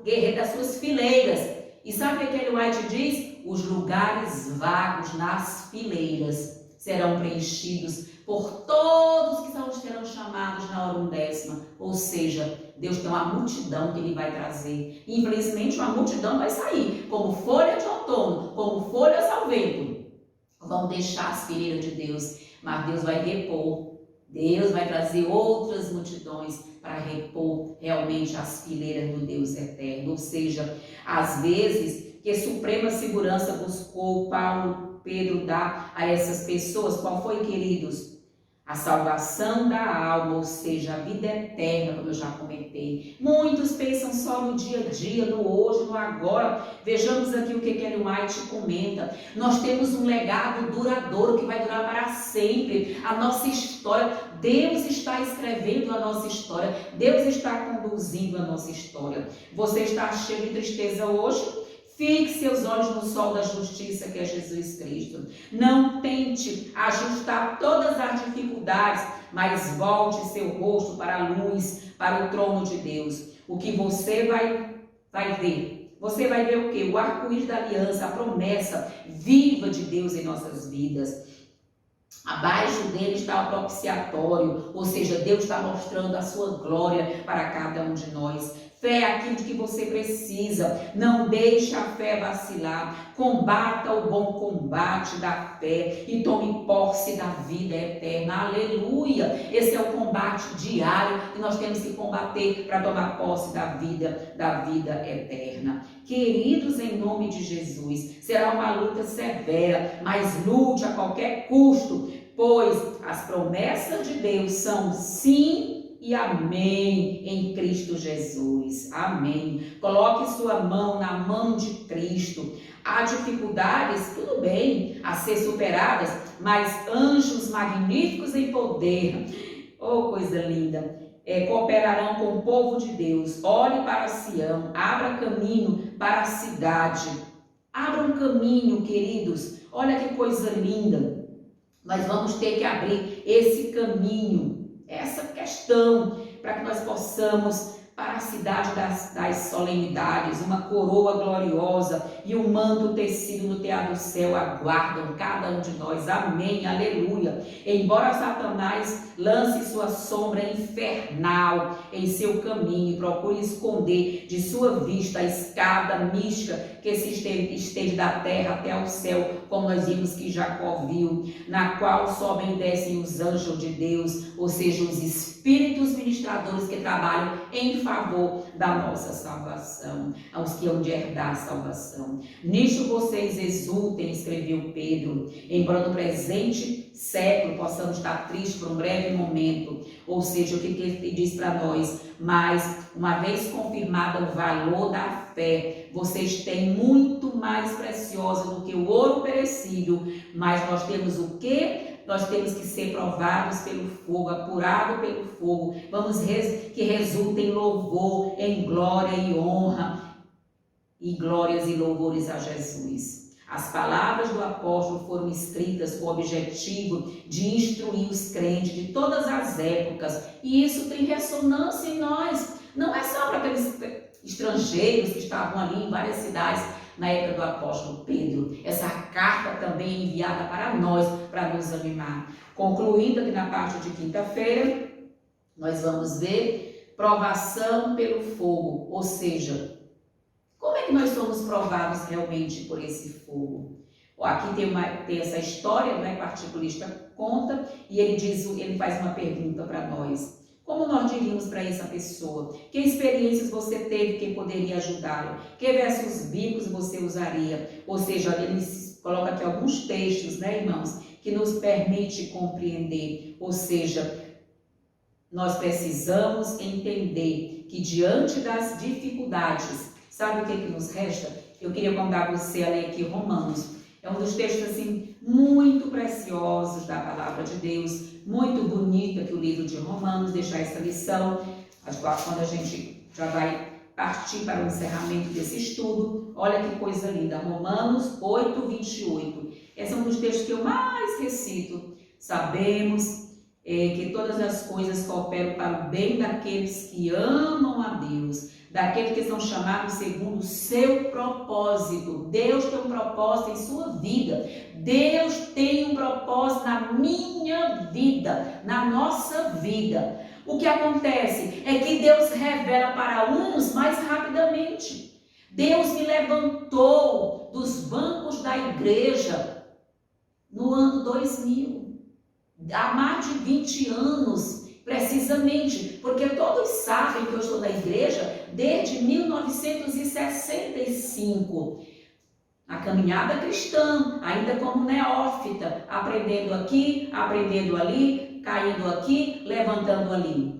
guerreiro das suas fileiras. E sabe o que ele White diz? Os lugares vagos nas fileiras serão preenchidos por todos que serão chamados na hora 10ª. Ou seja, Deus tem uma multidão que Ele vai trazer. Infelizmente, uma multidão vai sair, como folha de outono, como folhas ao vento. Vão deixar as fileiras de Deus, mas Deus vai repor. Deus vai trazer outras multidões para repor realmente as fileiras do Deus eterno. Ou seja, às vezes, que suprema segurança buscou Pedro dar a essas pessoas, qual foi, queridos? A salvação da alma, ou seja, a vida eterna, como eu já comentei. Muitos pensam só no dia a dia, no hoje, no agora. Vejamos aqui o que Ellen White comenta. Nós temos um legado duradouro que vai durar para sempre. A nossa história, Deus está escrevendo a nossa história. Deus está conduzindo a nossa história. Você está cheio de tristeza hoje? Fixe seus olhos no sol da justiça, que é Jesus Cristo. Não tente ajustar todas as dificuldades, mas volte seu rosto para a luz, para o trono de Deus. O que você vai ver? Você vai ver o quê? O arco-íris da aliança, a promessa viva de Deus em nossas vidas. Abaixo dele está o propiciatório, ou seja, Deus está mostrando a sua glória para cada um de nós. Fé é aquilo de que você precisa. Não deixe a fé vacilar. Combata o bom combate da fé e tome posse da vida eterna. Aleluia! Esse é o combate diário que nós temos que combater para tomar posse da vida eterna. Queridos, em nome de Jesus, será uma luta severa, mas lute a qualquer custo, pois as promessas de Deus são sim e amém em Cristo Jesus. Amém. Coloque sua mão na mão de Cristo. Há dificuldades, tudo bem, a ser superadas, mas anjos magníficos em poder, oh coisa linda, cooperarão com o povo de Deus. Olhe para Sião, abra caminho para a cidade. Abra um caminho, queridos. Olha que coisa linda. Nós vamos ter que abrir esse caminho, essa questão, para que nós possamos para a cidade das solenidades, uma coroa gloriosa e um manto tecido no tear do céu aguardam cada um de nós. Amém, aleluia. Embora Satanás lance sua sombra infernal em seu caminho e procure esconder de sua vista a escada mística que se estende da terra até ao céu, como nós vimos que Jacó viu, na qual sobem e descem os anjos de Deus, ou seja, os espíritos ministradores que trabalham em favor da nossa salvação, aos que hão de herdar a salvação. Nisto vocês exultem, escreveu Pedro, embora no presente século possamos estar tristes por um breve momento, ou seja, o que ele diz para nós, mas uma vez confirmado o valor da fé, vocês têm muito mais preciosa do que o ouro perecível, mas nós temos o quê? Nós temos que ser provados pelo fogo, apurado pelo fogo. Vamos que resulte em louvor, em glória e honra, e glórias e louvores a Jesus. As palavras do apóstolo foram escritas com o objetivo de instruir os crentes de todas as épocas, e isso tem ressonância em nós. Não é só para aqueles estrangeiros que estavam ali em várias cidades na época do apóstolo Pedro. Essa carta também é enviada para nós, para nos animar. Concluindo aqui na parte de quinta-feira, nós vamos ver provação pelo fogo, ou seja, como é que nós somos provados realmente por esse fogo? Aqui tem essa história, né, que o articulista conta, e ele faz uma pergunta para nós. Como nós diríamos para essa pessoa? Que experiências você teve que poderia ajudá-lo? Que versos bíblicos você usaria? Ou seja, ele coloca aqui alguns textos, né, irmãos, que nos permite compreender. Ou seja, nós precisamos entender que diante das dificuldades, sabe o que nos resta? Eu queria convidar você a ler aqui Romanos. É um dos textos assim muito preciosos da palavra de Deus, muito bonito aqui o livro de Romanos, deixar essa lição, quando a gente já vai partir para o encerramento desse estudo. Olha que coisa linda, Romanos 8, 28. Esse é um dos textos que eu mais recito. Sabemos que todas as coisas cooperam para o bem daqueles que amam a Deus, daqueles que são chamados segundo o seu propósito. Deus tem um propósito em sua vida. Deus tem um propósito na minha vida, na nossa vida. O que acontece é que Deus revela para uns mais rapidamente. Deus me levantou dos bancos da igreja no ano 2000. Há mais de 20 anos, precisamente, porque todos sabem que eu estou na igreja desde 1965. A caminhada cristã, ainda como neófita, aprendendo aqui, aprendendo ali, caindo aqui, levantando ali.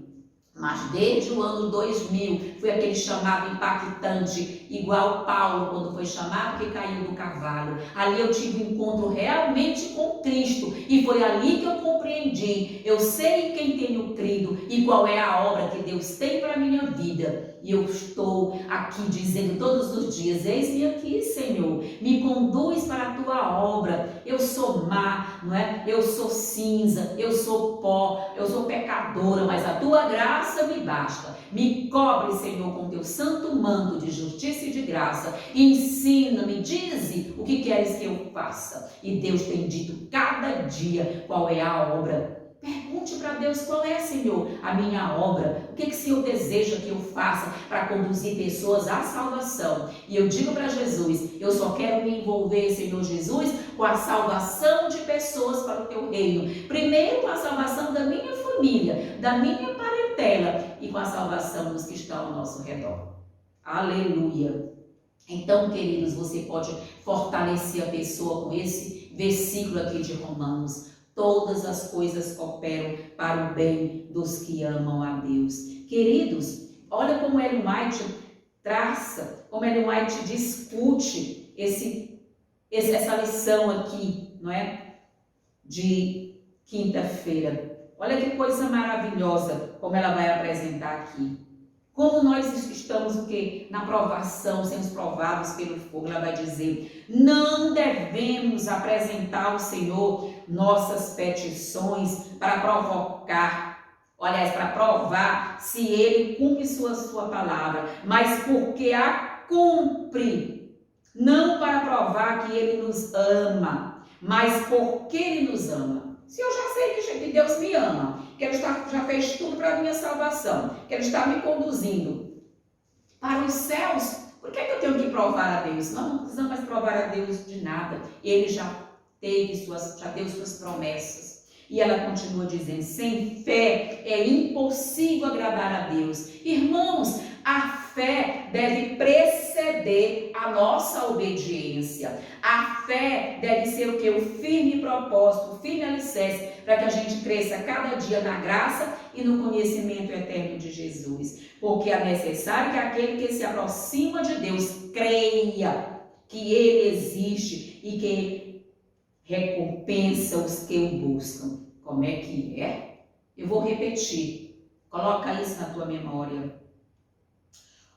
Mas desde o ano 2000, foi aquele chamado impactante, igual Paulo, quando foi chamado, que caiu do cavalo. Ali eu tive um encontro realmente com Cristo, e foi ali que eu compreendi. Eu sei em quem tenho crido e qual é a obra que Deus tem para a minha vida. E eu estou aqui dizendo todos os dias: eis-me aqui, Senhor, me conduz para a tua obra. Eu sou má, não é? Eu sou cinza, eu sou pó, eu sou pecadora, mas a tua graça me basta. Me cobre, Senhor, com teu santo manto de justiça e de graça. Ensina-me, dize o que queres que eu faça. E Deus tem dito cada dia qual é a obra. Pergunte para Deus: qual é, Senhor, a minha obra? O que o Senhor deseja que eu faça para conduzir pessoas à salvação? E eu digo para Jesus: eu só quero me envolver, Senhor Jesus, com a salvação de pessoas para o teu reino. Primeiro com a salvação da minha família, da minha parentela, e com a salvação dos que estão ao nosso redor. Aleluia! Então, queridos, você pode fortalecer a pessoa com esse versículo aqui de Romanos. Todas as coisas cooperam para o bem dos que amam a Deus. Queridos, olha como Ellen White traça, como Ellen White discute essa lição aqui, não é? De quinta-feira. Olha que coisa maravilhosa como ela vai apresentar aqui. Como nós estamos o quê? Na provação, sendo provados pelo fogo, ela vai dizer: não devemos apresentar ao Senhor nossas petições para provocar, aliás, para provar se Ele cumpre sua palavra, mas porque a cumpre, não para provar que Ele nos ama, mas porque Ele nos ama. Se eu já sei que Deus me ama, que Ele já fez tudo para a minha salvação, que Ele está me conduzindo para os céus, por que eu tenho que provar a Deus? Nós não precisamos mais provar a Deus de nada. Ele já deu suas promessas. E ela continua dizendo: sem fé é impossível agradar a Deus. Irmãos, a fé deve preceder a nossa obediência. A fé deve ser o que? O firme propósito, o firme alicerce para que a gente cresça cada dia na graça e no conhecimento eterno de Jesus. Porque é necessário que aquele que se aproxima de Deus creia que Ele existe e que recompensa os que o buscam. Como é que é? Eu vou repetir. Coloca isso na tua memória.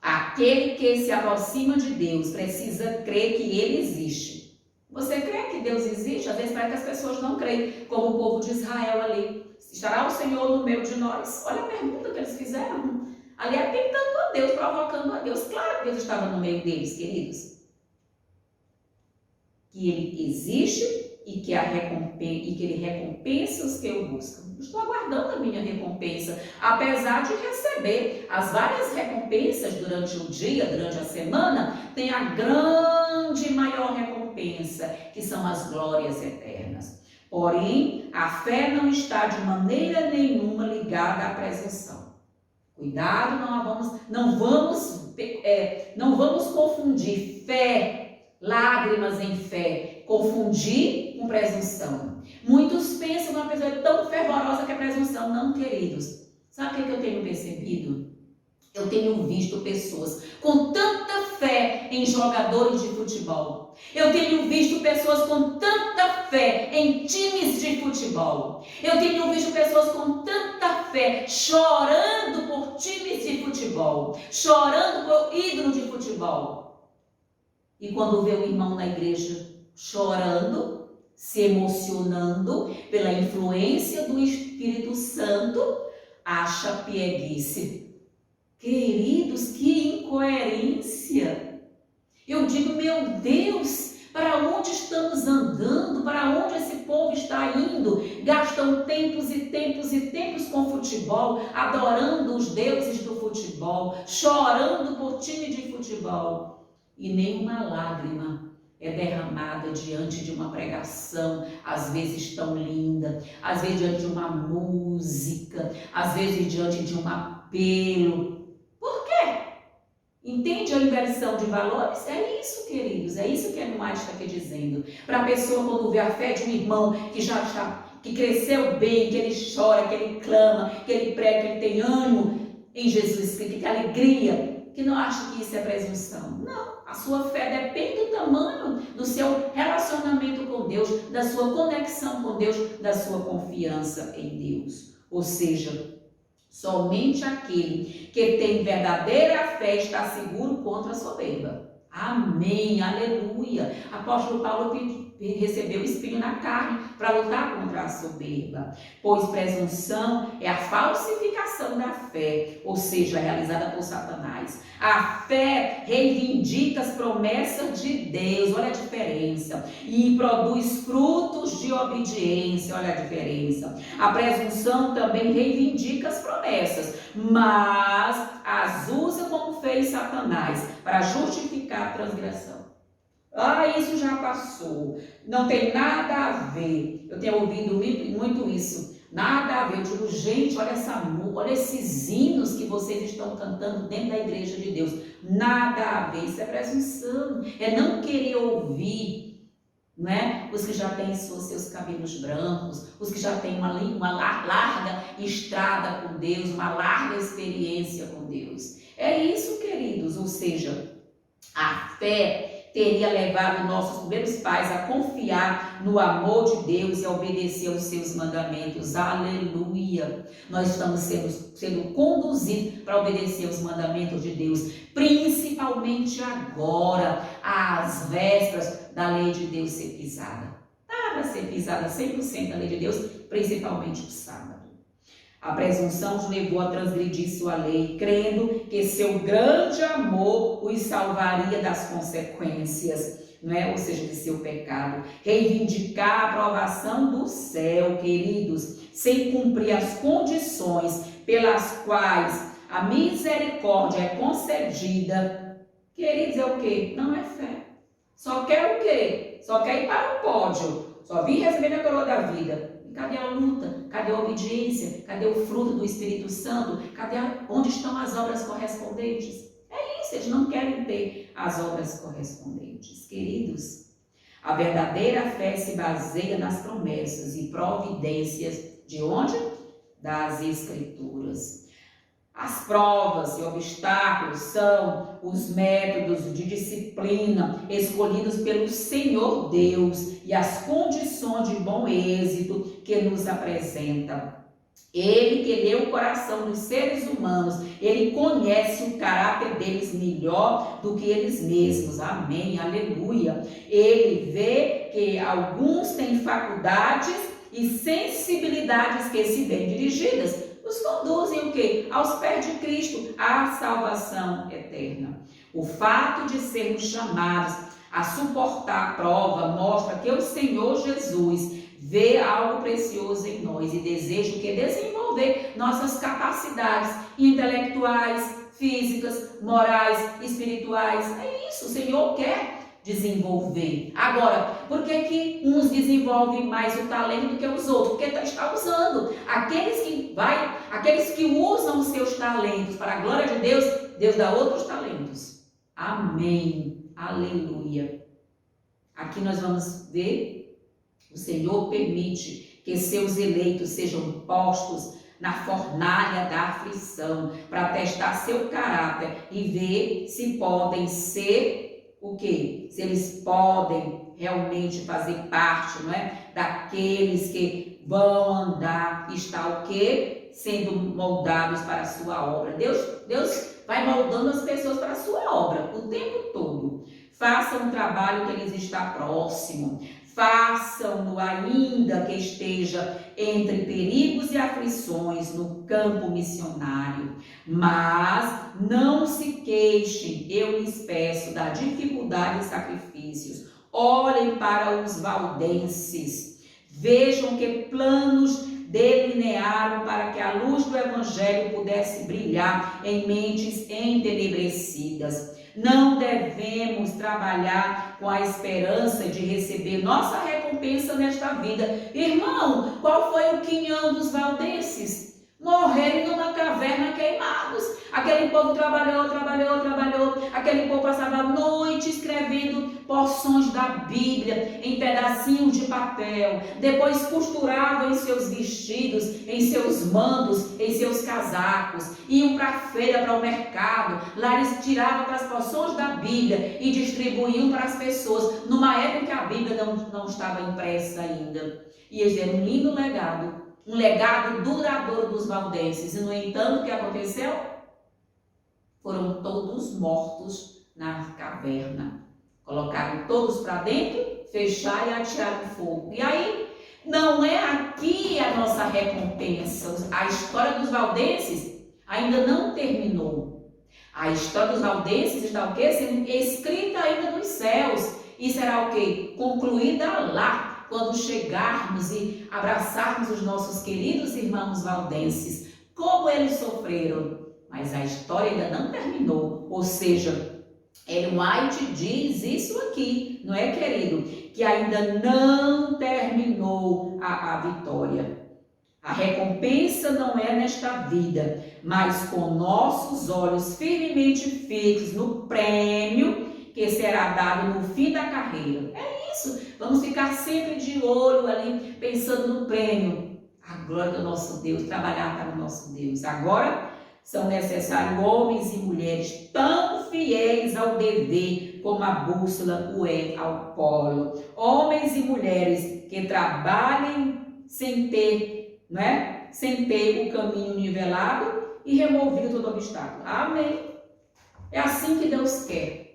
Aquele que se aproxima de Deus precisa crer que Ele existe. Você crê que Deus existe? Às vezes parece que as pessoas não creem, como o povo de Israel ali. Estará o Senhor no meio de nós? Olha a pergunta que eles fizeram. Ali tentando a Deus, provocando a Deus. Claro que Deus estava no meio deles, queridos. Que Ele existe e que Ele recompensa os que o buscam. Estou aguardando a minha recompensa, apesar de receber as várias recompensas durante o dia, durante a semana, tem a grande maior recompensa, que são as glórias eternas. Porém, a fé não está de maneira nenhuma ligada à presunção. Cuidado, não vamos confundir fé, lágrimas em fé, confundir com presunção. Muitos pensam que uma pessoa é tão fervorosa que é presunção. Não, queridos. Sabe o que eu tenho percebido? Eu tenho visto pessoas com tanta fé em jogadores de futebol. Eu tenho visto pessoas com tanta fé em times de futebol. Eu tenho visto pessoas com tanta fé chorando por times de futebol, chorando por ídolo de futebol. E quando vê o irmão na igreja chorando, se emocionando pela influência do Espírito Santo, acha pieguice. Queridos, que incoerência! Eu digo, meu Deus, para onde estamos andando? Para onde esse povo está indo? Gastam tempos e tempos e tempos com futebol, adorando os deuses do futebol, chorando por time de futebol. E nenhuma lágrima é derramada diante de uma pregação, às vezes tão linda, às vezes diante de uma música, às vezes diante de um apelo. Entende a inversão de valores? É isso, queridos, é isso que a Ellen White está aqui dizendo. Para a pessoa, quando vê a fé de um irmão que cresceu bem, que ele chora, que ele clama, que ele prega, que ele tem ânimo em Jesus, que tem alegria, que não acha que isso é presunção. Não, a sua fé depende do tamanho do seu relacionamento com Deus, da sua conexão com Deus, da sua confiança em Deus. Ou seja, somente aquele que tem verdadeira fé está seguro contra a soberba. Amém, aleluia. Apóstolo Paulo recebeu o espinho na carne para lutar contra a soberba. Pois presunção é a falsificação da fé, ou seja, realizada por Satanás. A fé reivindica as promessas de Deus, olha a diferença, e produz frutos de obediência, olha a diferença. A presunção também reivindica as promessas, mas as usa como fez Satanás, para justificar a transgressão. Isso já passou, não tem nada a ver. Eu tenho ouvido muito isso. Nada a ver. Eu digo, gente, olha esses hinos que vocês estão cantando dentro da igreja de Deus. Nada a ver. Isso é presunção. É não querer ouvir, não é? Os que já têm seus cabelos brancos, os que já têm uma larga estrada com Deus, uma larga experiência com Deus. É isso, queridos. Ou seja, a fé teria levado nossos primeiros pais a confiar no amor de Deus e a obedecer aos seus mandamentos. Aleluia! Nós estamos sendo conduzidos para obedecer aos mandamentos de Deus, principalmente agora, às vésperas da lei de Deus ser pisada. Dá para ser pisada 100% a lei de Deus, principalmente o sábado. A presunção os levou a transgredir sua lei, crendo que seu grande amor os salvaria das consequências, não é? Ou seja, de seu pecado. Reivindicar a aprovação do céu, queridos, sem cumprir as condições pelas quais a misericórdia é concedida. Queridos, é o quê? Não é fé. Só quer o quê? Só quer ir para o pódio. Só vir receber a coroa da vida. Cadê a luta? Cadê a obediência? Cadê o fruto do Espírito Santo? Onde estão as obras correspondentes? É isso, eles não querem ter as obras correspondentes. Queridos, a verdadeira fé se baseia nas promessas e providências de onde? Das Escrituras. As provas e obstáculos são os métodos de disciplina escolhidos pelo Senhor Deus e as condições de bom êxito que nos apresenta. Ele que lê o coração dos seres humanos, ele conhece o caráter deles melhor do que eles mesmos. Amém, aleluia. Ele vê que alguns têm faculdades e sensibilidades que, se bem dirigidas, nos conduzem o quê? Aos pés de Cristo, à salvação eterna. O fato de sermos chamados a suportar a prova mostra que o Senhor Jesus vê algo precioso em nós e deseja o quê? Desenvolver nossas capacidades intelectuais, físicas, morais, espirituais. É isso, o Senhor quer desenvolver. Agora, por que que uns desenvolvem mais o talento do que os outros? Porque está usando. Aqueles que usam os seus talentos para a glória de Deus, Deus dá outros talentos. Amém. Aleluia. Aqui nós vamos ver, o Senhor permite que seus eleitos sejam postos na fornalha da aflição, para testar seu caráter e ver se podem ser o quê? Se eles podem realmente fazer parte, não é? Daqueles que vão andar, está o quê? Sendo moldados para a sua obra. Deus vai moldando as pessoas para a sua obra o tempo todo. Façam um trabalho que lhes está próximo. Façam-no ainda que esteja entre perigos e aflições no campo missionário. Mas não se queixem, eu lhes peço, da dificuldade e sacrifícios. Olhem para os valdenses. Vejam que planos delinearam para que a luz do Evangelho pudesse brilhar em mentes entenebrecidas. Não devemos trabalhar com a esperança de receber nossa recompensa nesta vida. Irmão, qual foi o quinhão dos valdenses? Morreram numa caverna queimados. Aquele povo trabalhou. Aquele povo passava a noite escrevendo porções da Bíblia em pedacinhos de papel. Depois costuravam em seus vestidos, em seus mandos, em seus casacos. Iam para a feira, para o mercado. Lá eles tiravam as porções da Bíblia e distribuíam para as pessoas. Numa época que a Bíblia não estava impressa ainda. E eles deram um lindo legado. Um legado duradouro dos valdenses. E, no entanto, o que aconteceu? Foram todos mortos na caverna. Colocaram todos para dentro, fecharam e atiraram fogo. E aí, não é aqui a nossa recompensa. A história dos valdenses ainda não terminou. A história dos valdenses está o quê? Sendo escrita ainda nos céus. E será o quê? Concluída lá. Quando chegarmos e abraçarmos os nossos queridos irmãos valdenses, como eles sofreram. Mas a história ainda não terminou. Ou seja, Ellen White diz isso aqui, não é, querido? Que ainda não terminou a vitória. A recompensa não é nesta vida, mas com nossos olhos firmemente fixos no prêmio que será dado no fim da carreira. É isso. Vamos ficar sempre de olho ali, pensando no prêmio. A glória do nosso Deus, trabalhar para o nosso Deus. Agora, são necessários homens e mulheres tão fiéis ao dever como a bússola o é ao polo. Homens e mulheres que trabalhem sem ter, não é? Sem ter o caminho nivelado e removido todo obstáculo. Amém? É assim que Deus quer.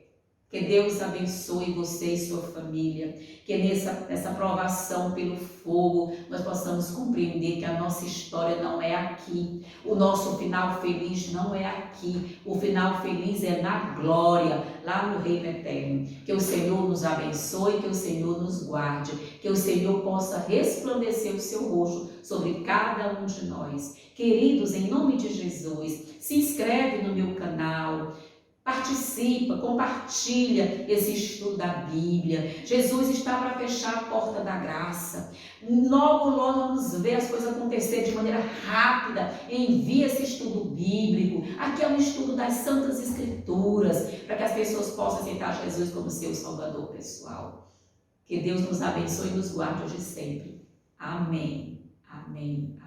Que Deus abençoe você e sua família. Que nessa provação pelo fogo nós possamos compreender que a nossa história não é aqui. O nosso final feliz não é aqui. O final feliz é na glória, lá no reino eterno. Que o Senhor nos abençoe, que o Senhor nos guarde. Que o Senhor possa resplandecer o seu rosto sobre cada um de nós. Queridos, em nome de Jesus, se inscreve no meu canal. Participa, compartilha esse estudo da Bíblia. Jesus está para fechar a porta da graça. Logo vamos ver as coisas acontecer de maneira rápida. Envia esse estudo bíblico. Aqui é um estudo das Santas Escrituras, para que as pessoas possam aceitar Jesus como seu Salvador pessoal. Que Deus nos abençoe e nos guarde hoje e sempre. Amém. Amém.